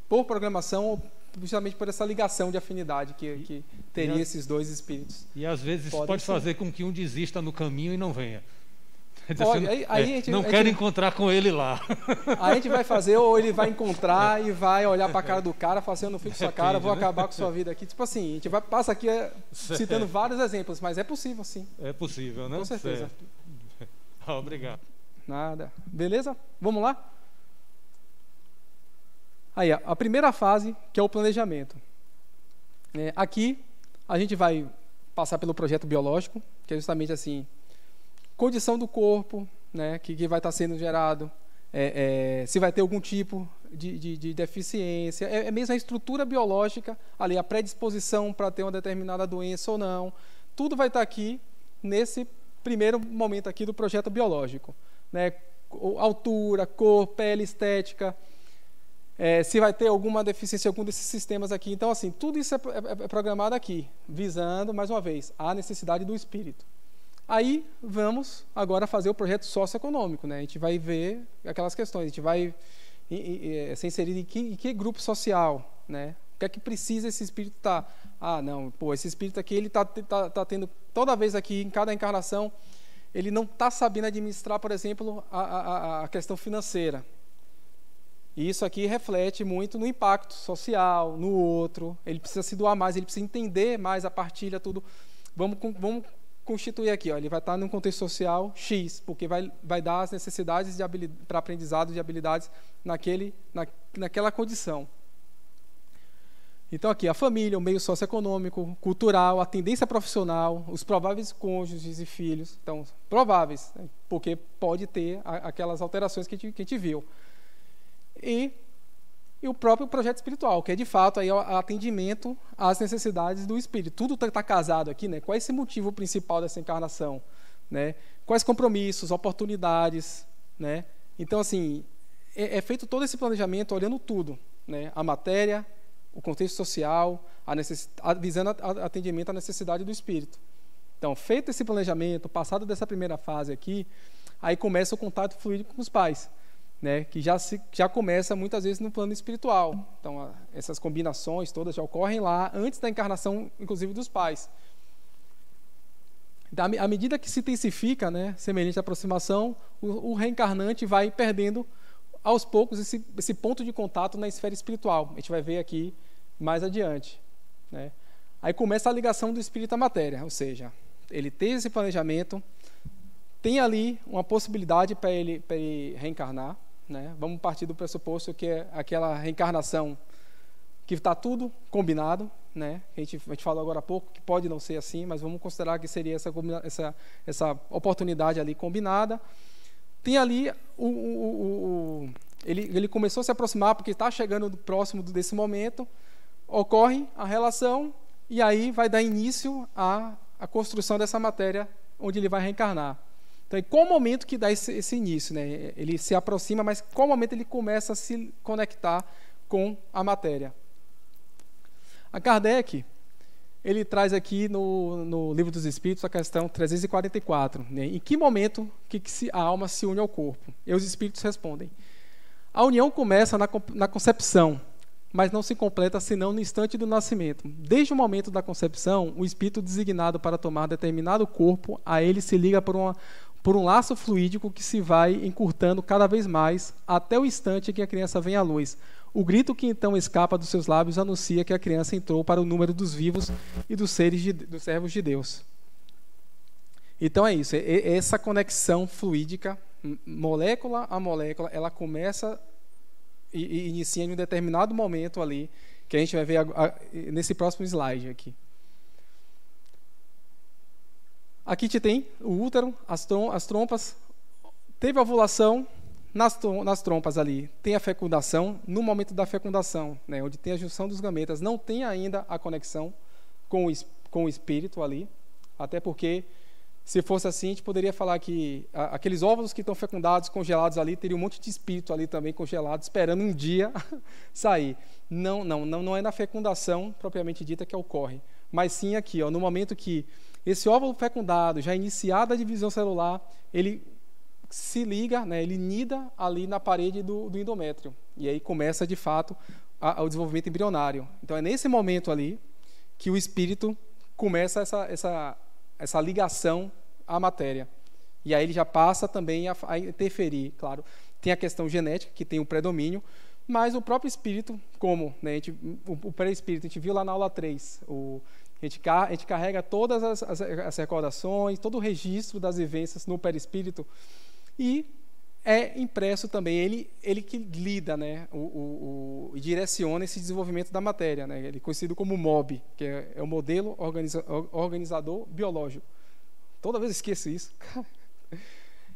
Por programação, justamente por essa ligação de afinidade que teria esses dois espíritos. E às vezes pode fazer com que um desista no caminho e não venha. Pode, não quero encontrar com ele lá. A gente vai fazer, ou ele vai encontrar e vai olhar para a cara do cara e falar assim, eu não fico com sua cara, vou acabar com sua vida aqui. Tipo assim, a gente passa aqui citando vários exemplos, mas é possível, sim. É possível, né? Com certeza. Obrigado. Nada. Beleza? Vamos lá? Aí, a primeira fase, que é o planejamento. Aqui, a gente vai passar pelo projeto biológico, que é justamente assim, condição do corpo, né, que vai estar sendo gerado, se vai ter algum tipo de deficiência, é mesmo a estrutura biológica, ali a predisposição para ter uma determinada doença ou não, tudo vai estar aqui nesse primeiro momento aqui do projeto biológico, né, altura, cor, pele, estética, se vai ter alguma deficiência em algum desses sistemas aqui. Então, assim, tudo isso é programado aqui, visando, mais uma vez, a necessidade do espírito. Aí vamos agora fazer o projeto socioeconômico, né? A gente vai ver aquelas questões, a gente vai se inserir em que grupo social, né? O que é que precisa esse espírito estar? não, pô, esse espírito aqui, ele tá tendo, toda vez aqui, em cada encarnação, ele não está sabendo administrar, por exemplo, a questão financeira. E isso aqui reflete muito no impacto social, no outro. Ele precisa se doar mais, ele precisa entender mais a partilha, tudo. Vamos constituir aqui, ó, ele vai estar num contexto social X, porque vai dar as necessidades para aprendizado de habilidades naquela condição. Então aqui, a família, o meio socioeconômico, cultural, a tendência profissional, os prováveis cônjuges e filhos. Então, prováveis, né, porque pode ter aquelas alterações que a gente viu. E o próprio projeto espiritual, que é de fato aí o atendimento às necessidades do espírito. Tudo está casado aqui, né? Qual é esse motivo principal dessa encarnação, né? Quais compromissos, oportunidades, né? Então, assim, é feito todo esse planejamento olhando tudo, né? A matéria, o contexto social, visando atendimento à necessidade do espírito. Então, feito esse planejamento, passado dessa primeira fase aqui, aí começa o contato fluídico com os pais, né, que já começa muitas vezes no plano espiritual. Então, essas combinações todas já ocorrem lá, antes da encarnação, inclusive, dos pais. Então, à medida que se intensifica, né, semelhante à aproximação, o reencarnante vai perdendo, aos poucos, esse ponto de contato na esfera espiritual. A gente vai ver aqui mais adiante, né? Aí começa a ligação do espírito à matéria, ou seja, ele tem esse planejamento, tem ali uma possibilidade para ele reencarnar, né? Vamos partir do pressuposto que é aquela reencarnação que está tudo combinado, né? A gente falou agora há pouco que pode não ser assim, mas vamos considerar que seria essa oportunidade ali combinada. Tem ali ele começou a se aproximar porque está chegando próximo desse momento, ocorre a relação e aí vai dar início à construção dessa matéria onde ele vai reencarnar. Então, qual o momento que dá esse início, né? Ele se aproxima, mas qual momento ele começa a se conectar com a matéria? A Kardec, ele traz aqui no Livro dos Espíritos a questão 344. Né? Em que momento que a alma se une ao corpo? E os espíritos respondem: a união começa na concepção, mas não se completa senão no instante do nascimento. Desde o momento da concepção, o espírito designado para tomar determinado corpo, a ele se liga por um laço fluídico que se vai encurtando cada vez mais até o instante em que a criança vem à luz. O grito que então escapa dos seus lábios anuncia que a criança entrou para o número dos vivos e dos servos de Deus. Então é isso, essa conexão fluídica, molécula a molécula, ela começa e inicia em um determinado momento ali, que a gente vai ver nesse próximo slide aqui. Aqui te tem o útero, as trompas, teve a ovulação nas trompas ali, tem a fecundação, no momento da fecundação, né, onde tem a junção dos gametas, não tem ainda a conexão com o espírito ali, até porque, se fosse assim, a gente poderia falar que aqueles óvulos que estão fecundados, congelados ali, teria um monte de espírito ali também congelado, esperando um dia sair. Não é na fecundação propriamente dita que ocorre, mas sim aqui, ó, no momento que esse óvulo fecundado, já iniciada a divisão celular, ele se liga, né, ele nida ali na parede do endométrio, e aí começa, de fato, o desenvolvimento embrionário. Então, é nesse momento ali que o espírito começa essa ligação à matéria. E aí ele já passa também a interferir, claro. Tem a questão genética, que tem o predomínio, mas o próprio espírito, como, né, o pré-espírito, a gente viu lá na aula 3, a gente carrega todas as recordações, todo o registro das vivências no perispírito, e é impresso também, ele que lida, né, e direciona esse desenvolvimento da matéria, né, ele é conhecido como MOB, que é o modelo organizador biológico. Toda vez eu esqueço isso.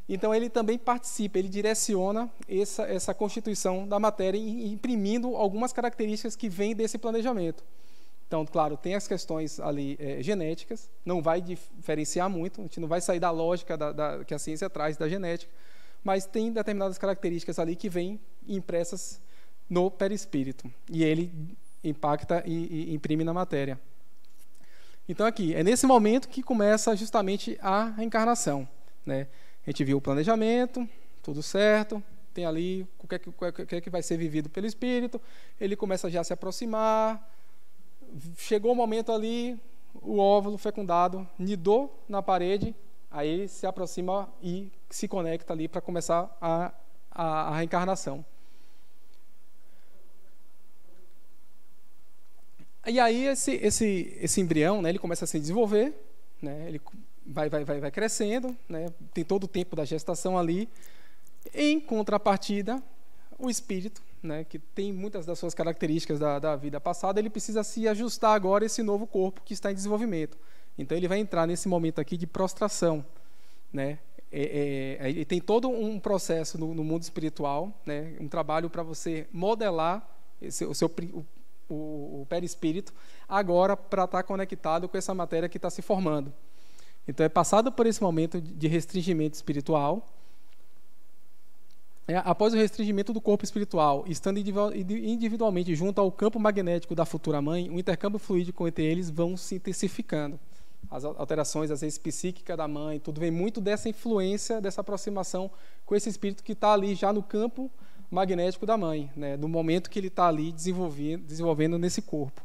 Então ele também participa, ele direciona essa constituição da matéria, imprimindo algumas características que vêm desse planejamento. Então, claro, tem as questões ali genéticas, não vai diferenciar muito, a gente não vai sair da lógica que a ciência traz da genética, mas tem determinadas características ali que vêm impressas no perispírito, e ele impacta e imprime na matéria. Então, aqui, é nesse momento que começa justamente a reencarnação, né? A gente viu o planejamento, tudo certo, tem ali o que é que vai ser vivido pelo espírito, ele começa já a se aproximar, chegou o momento ali, o óvulo fecundado nidou na parede, aí se aproxima e se conecta ali para começar a reencarnação. E aí esse embrião, né, ele começa a se desenvolver, né, ele vai crescendo, né, tem todo o tempo da gestação ali. Em contrapartida, o espírito, né, que tem muitas das suas características da vida passada, ele precisa se ajustar agora a esse novo corpo que está em desenvolvimento. Então ele vai entrar nesse momento aqui de prostração, né? Ele tem todo um processo no mundo espiritual, né, um trabalho para você modelar o perispírito agora para estar conectado com essa matéria que está se formando. Então é passado por esse momento de restringimento espiritual. Após o restringimento do corpo espiritual, estando individualmente junto ao campo magnético da futura mãe, o intercâmbio fluídico entre eles vão se intensificando. As alterações, às vezes, psíquicas da mãe, tudo vem muito dessa influência, dessa aproximação com esse espírito que está ali já no campo magnético da mãe, né, no momento que ele está ali desenvolvendo nesse corpo.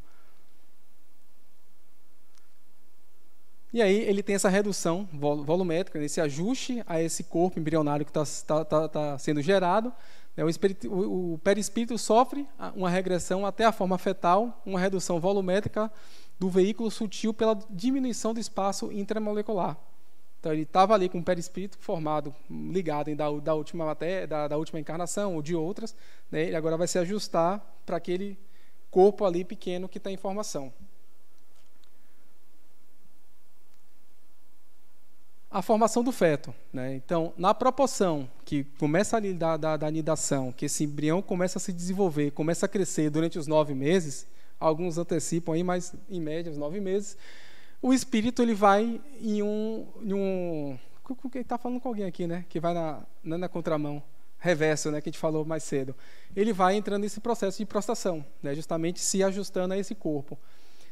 E aí ele tem essa redução volumétrica, esse ajuste a esse corpo embrionário que está sendo gerado. Né, o perispírito sofre uma regressão até a forma fetal, uma redução volumétrica do veículo sutil pela diminuição do espaço intramolecular. Então ele estava ali com o perispírito formado, ligado da última matéria, da última encarnação ou de outras, né, ele agora vai se ajustar para aquele corpo ali pequeno que está em formação. A formação do feto, né? Então, na proporção que começa ali da anidação, que esse embrião começa a se desenvolver, começa a crescer durante os 9 meses, alguns antecipam aí, mas em média os 9 meses, o espírito ele vai em um está falando com alguém aqui, né? Que vai na contramão, reverso, né? Que a gente falou mais cedo. Ele vai entrando nesse processo de prostração, né? Justamente se ajustando a esse corpo.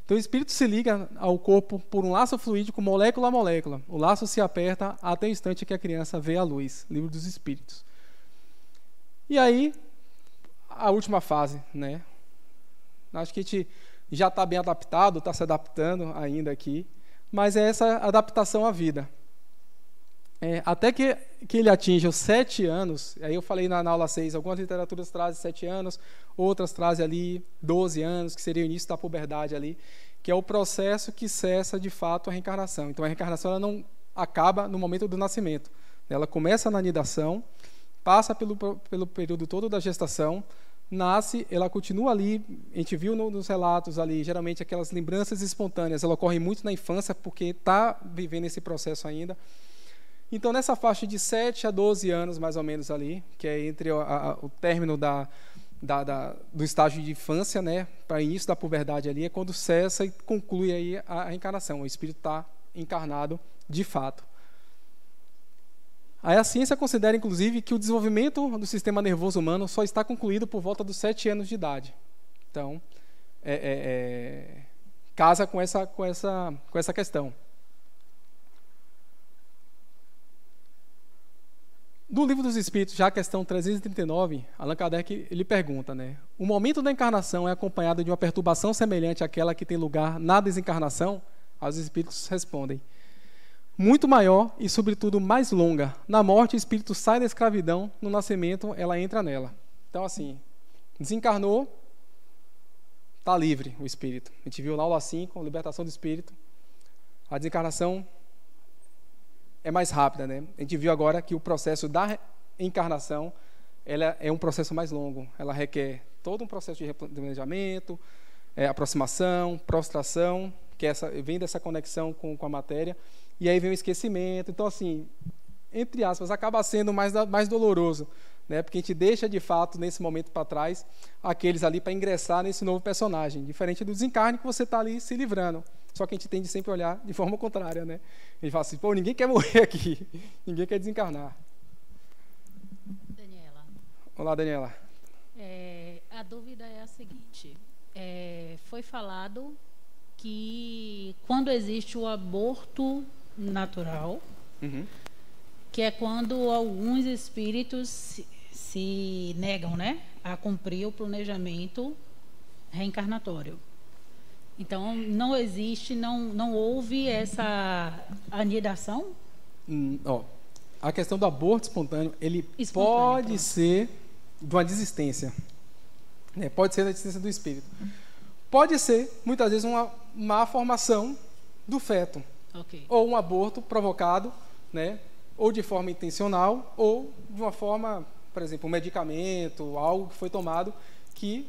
Então o espírito se liga ao corpo por um laço fluídico, molécula a molécula. O laço se aperta até o instante que a criança vê a luz. Livro dos Espíritos. E aí, a última fase, né? Acho que a gente já está bem adaptado, está se adaptando ainda aqui, mas é essa adaptação à vida. Até que ele atinja os 7 anos, aí eu falei na aula 6, algumas literaturas trazem 7 anos, outras trazem ali 12 anos, que seria o início da puberdade ali, que é o processo que cessa de fato a reencarnação. Então a reencarnação ela não acaba no momento do nascimento. Ela começa na anidação, passa pelo período todo da gestação, nasce, ela continua ali, a gente viu nos relatos ali, geralmente aquelas lembranças espontâneas, ela ocorre muito na infância, porque está vivendo esse processo ainda. Então, nessa faixa de 7 a 12 anos, mais ou menos ali, que é entre o término do estágio de infância, né, para o início da puberdade ali, é quando cessa e conclui aí a reencarnação. O espírito está encarnado de fato. Aí a ciência considera, inclusive, que o desenvolvimento do sistema nervoso humano só está concluído por volta dos 7 anos de idade. Então, casa com essa questão. No Livro dos Espíritos, já a questão 339, Allan Kardec ele pergunta, né? O momento da encarnação é acompanhado de uma perturbação semelhante àquela que tem lugar na desencarnação? Os espíritos respondem: muito maior e, sobretudo, mais longa. Na morte, o espírito sai da escravidão, no nascimento, ela entra nela. Então, assim, desencarnou, está livre o espírito. A gente viu na aula 5, libertação do espírito. A desencarnação é mais rápida, né? A gente viu agora que o processo da encarnação ela é um processo mais longo. Ela requer todo um processo de planejamento, aproximação, prostração, que vem dessa conexão com a matéria, e aí vem o esquecimento. Então, assim, entre aspas, acaba sendo mais doloroso, né? Porque a gente deixa, de fato, nesse momento para trás, aqueles ali para ingressar nesse novo personagem, diferente do desencarne que você está ali se livrando. Só que a gente tende sempre a olhar de forma contrária, né? A gente fala assim, pô, ninguém quer morrer aqui, ninguém quer desencarnar. Daniela. Olá, Daniela. A dúvida é a seguinte, foi falado que quando existe o aborto natural, que é quando alguns espíritos se negam, né, a cumprir o planejamento reencarnatório. Então, não existe, não houve essa anidação? A questão do aborto espontâneo, ele pode ser de uma desistência. Né? Pode ser da desistência do espírito. Pode ser, muitas vezes, uma má formação do feto. Okay. Ou um aborto provocado, né? Ou de forma intencional, ou de uma forma, por exemplo, um medicamento, algo que foi tomado que,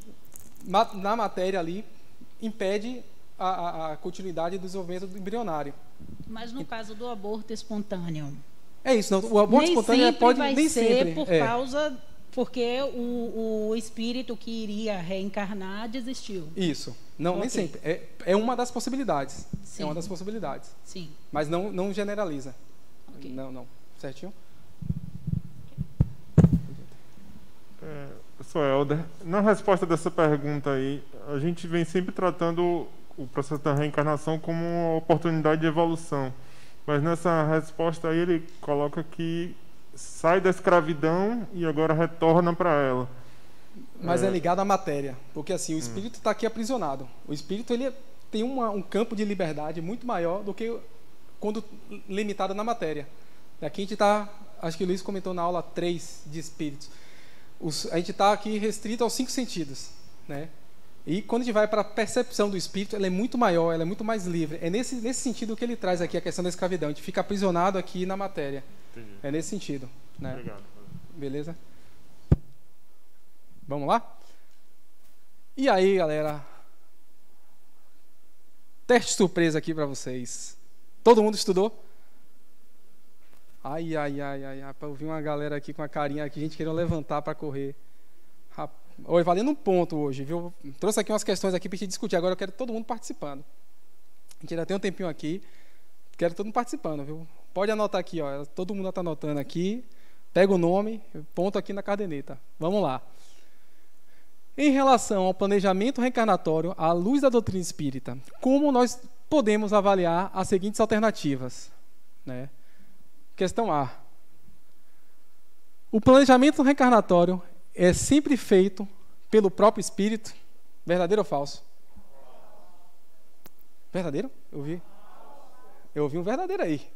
na matéria ali, impede a continuidade do desenvolvimento do embrionário. Mas no caso do aborto espontâneo... É isso, não, o aborto espontâneo pode nem sempre... Porque o espírito que iria reencarnar desistiu. Isso. Não, nem sempre. É uma das possibilidades. Sim. É uma das possibilidades. Sim. Mas não generaliza. Okay. Não. Certinho? Eu sou Helder. Na resposta dessa pergunta aí, a gente vem sempre tratando o processo da reencarnação como uma oportunidade de evolução. Mas nessa resposta aí ele coloca que sai da escravidão e agora retorna para ela. Mas é ligado à matéria, porque assim, o espírito está aqui aprisionado. O espírito ele tem um campo de liberdade muito maior do que quando limitado na matéria. Aqui a gente está, acho que o Luiz comentou na aula 3 de espíritos, a gente está aqui restrito aos 5 sentidos, né? E quando a gente vai para a percepção do espírito, ela é muito maior, ela é muito mais livre. É nesse sentido que ele traz aqui a questão da escravidão. A gente fica aprisionado aqui na matéria. Entendi. É nesse sentido, né? Obrigado. Beleza? Vamos lá? E aí, galera? Teste surpresa aqui para vocês. Todo mundo estudou? Ai. Eu vi uma galera aqui com a carinha aqui, gente querendo levantar para correr. Oi, valendo um ponto hoje, viu? Trouxe aqui umas questões aqui para a gente discutir. Agora eu quero todo mundo participando. A gente ainda tem um tempinho aqui. Quero todo mundo participando, viu? Pode anotar aqui, ó. Todo mundo está anotando aqui. Pega o nome, ponto aqui na caderneta. Vamos lá. Em relação ao planejamento reencarnatório à luz da doutrina espírita, como nós podemos avaliar as seguintes alternativas? Né? Questão A. O planejamento reencarnatório é sempre feito pelo próprio espírito? Verdadeiro ou falso? Verdadeiro? Eu vi um verdadeiro aí.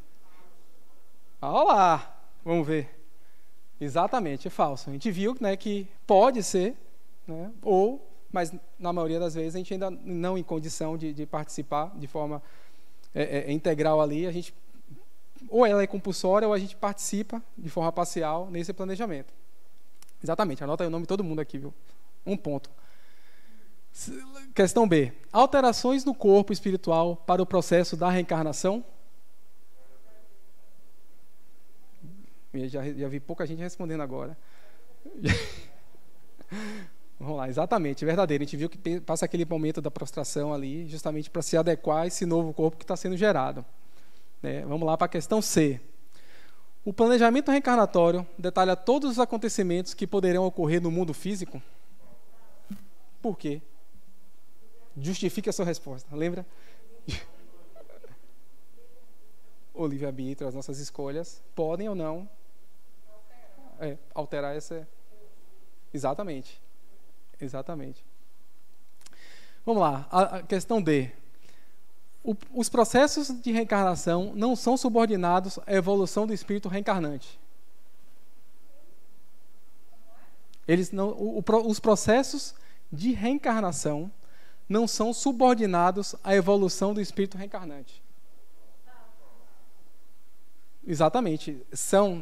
Olha lá. Vamos ver. Exatamente, é falso. A gente viu, né, que pode ser, né, mas na maioria das vezes a gente ainda não em condição de participar de forma integral ali. A gente, ou ela é compulsória ou a gente participa de forma parcial nesse planejamento. Exatamente, anota aí o nome de todo mundo aqui, viu? Um ponto. Questão B. Alterações no corpo espiritual para o processo da reencarnação? Eu já vi pouca gente respondendo agora. Vamos lá, exatamente, verdadeiro. A gente viu que passa aquele momento da prostração ali, justamente para se adequar a esse novo corpo que está sendo gerado. Vamos lá para a questão C. O planejamento reencarnatório detalha todos os acontecimentos que poderão ocorrer no mundo físico? Por quê? Justifique a sua resposta. Lembra? O livre-arbítrio, as nossas escolhas, podem ou não alterar essa... Exatamente. Vamos lá, a questão D. Os processos de reencarnação não são subordinados à evolução do espírito reencarnante. Os processos de reencarnação não são subordinados à evolução do espírito reencarnante. Exatamente. São...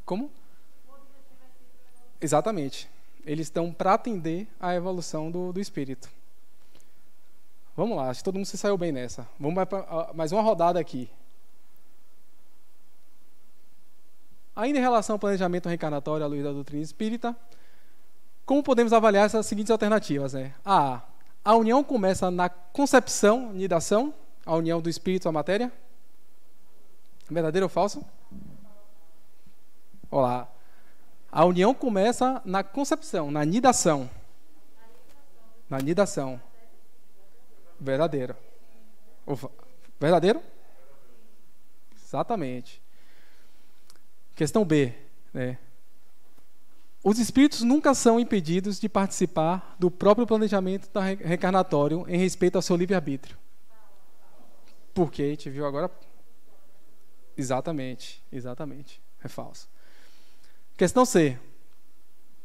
Como? Exatamente. Eles estão para atender à evolução do espírito. Vamos lá, acho que todo mundo se saiu bem nessa. Vamos para mais uma rodada aqui. Ainda em relação ao planejamento reencarnatório à luz da doutrina espírita, como podemos avaliar essas seguintes alternativas? A união começa na concepção, nidação, a união do espírito à matéria? Verdadeiro ou falso? Olá. A união começa na concepção, na nidação. Na nidação. Verdadeiro. Verdadeiro? Exatamente. Questão B. Os espíritos nunca são impedidos de participar do próprio planejamento reencarnatório em respeito ao seu livre-arbítrio. Porque a gente viu agora... Exatamente. É falso. Questão C.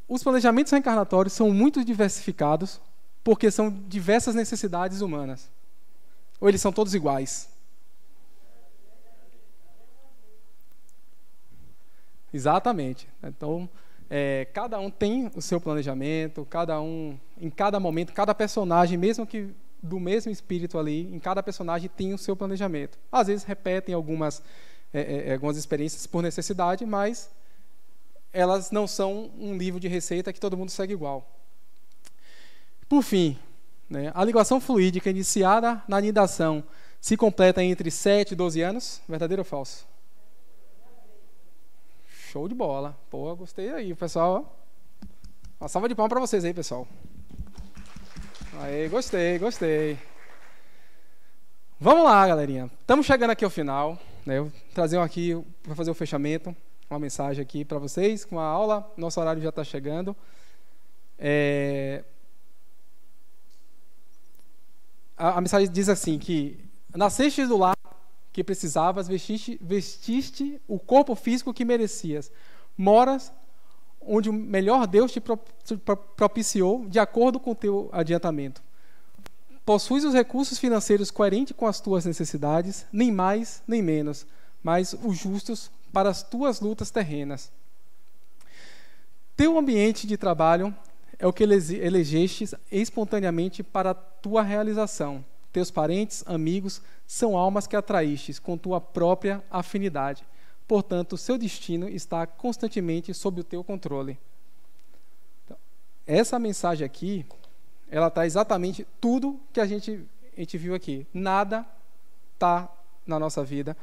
Os planejamentos reencarnatórios são muito diversificados porque são diversas necessidades humanas. Ou eles são todos iguais? Exatamente. Então, cada um tem o seu planejamento, cada um, em cada momento, cada personagem, mesmo que do mesmo espírito ali, em cada personagem tem o seu planejamento. Às vezes repetem algumas experiências por necessidade, mas elas não são um livro de receita que todo mundo segue igual. Por fim, né, a ligação fluídica iniciada na anidação se completa entre 7 e 12 anos, verdadeiro ou falso? Show de bola. Pô, gostei aí, pessoal. Uma salva de palmas para vocês aí, pessoal. Aí, gostei. Vamos lá, galerinha. Estamos chegando aqui ao final. Né? Eu vou trazer aqui para fazer o fechamento, uma mensagem aqui para vocês, com a aula. Nosso horário já está chegando. A mensagem diz assim, que nasceste do lar que precisavas, vestiste o corpo físico que merecias. Moras onde o melhor Deus te propiciou de acordo com o teu adiantamento. Possuis os recursos financeiros coerentes com as tuas necessidades, nem mais nem menos, mas os justos para as tuas lutas terrenas. Teu ambiente de trabalho é o que elegestes espontaneamente para a tua realização. Teus parentes, amigos, são almas que atraístes com tua própria afinidade. Portanto, seu destino está constantemente sob o teu controle. Então, essa mensagem aqui, ela está exatamente tudo que a gente viu aqui. Nada está na nossa vida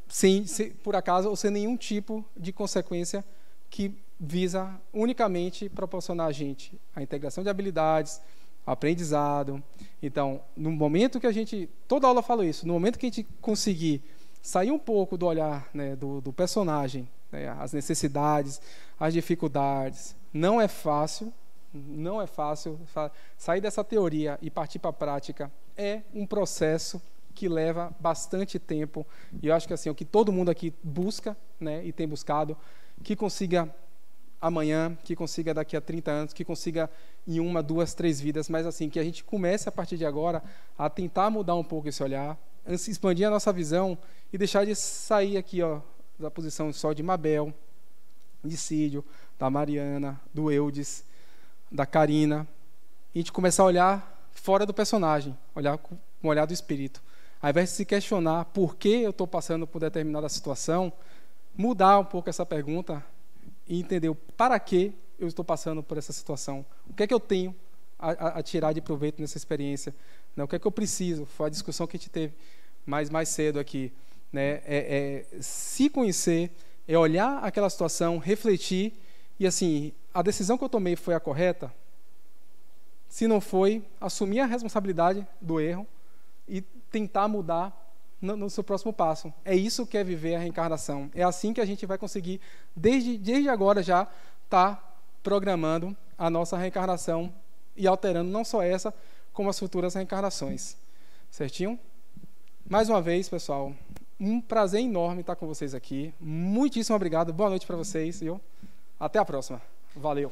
sem, por acaso, ou sem nenhum tipo de consequência que visa unicamente proporcionar a gente a integração de habilidades, aprendizado. Então, no momento que a gente... Toda aula fala isso. No momento que a gente conseguir sair um pouco do olhar, né, do personagem, né, as necessidades, as dificuldades, não é fácil. Sair dessa teoria e partir para a prática é um processo que leva bastante tempo. E eu acho que assim, o que todo mundo aqui busca, né, e tem buscado, que consiga amanhã, que consiga daqui a 30 anos, que consiga em 1, 2, 3 vidas, mas assim, que a gente comece a partir de agora a tentar mudar um pouco esse olhar, expandir a nossa visão e deixar de sair aqui, ó, da posição só de Mabel, de Cídio, da Mariana, do Eudes, da Karina, e a gente começar a olhar fora do personagem, olhar com o olhar do espírito. Ao invés de se questionar por que eu estou passando por determinada situação, mudar um pouco essa pergunta e entender para que eu estou passando por essa situação. O que é que eu tenho a tirar de proveito nessa experiência? Né? O que é que eu preciso? Foi a discussão que a gente teve mais cedo aqui. Né? Se conhecer, é olhar aquela situação, refletir e, assim, a decisão que eu tomei foi a correta? Se não foi, assumir a responsabilidade do erro e tentar mudar no seu próximo passo. É isso que é viver a reencarnação. É assim que a gente vai conseguir, desde agora já, estar programando a nossa reencarnação e alterando não só essa, como as futuras reencarnações. Certinho? Mais uma vez, pessoal, um prazer enorme estar com vocês aqui. Muitíssimo obrigado. Boa noite para vocês. Viu? Até a próxima. Valeu.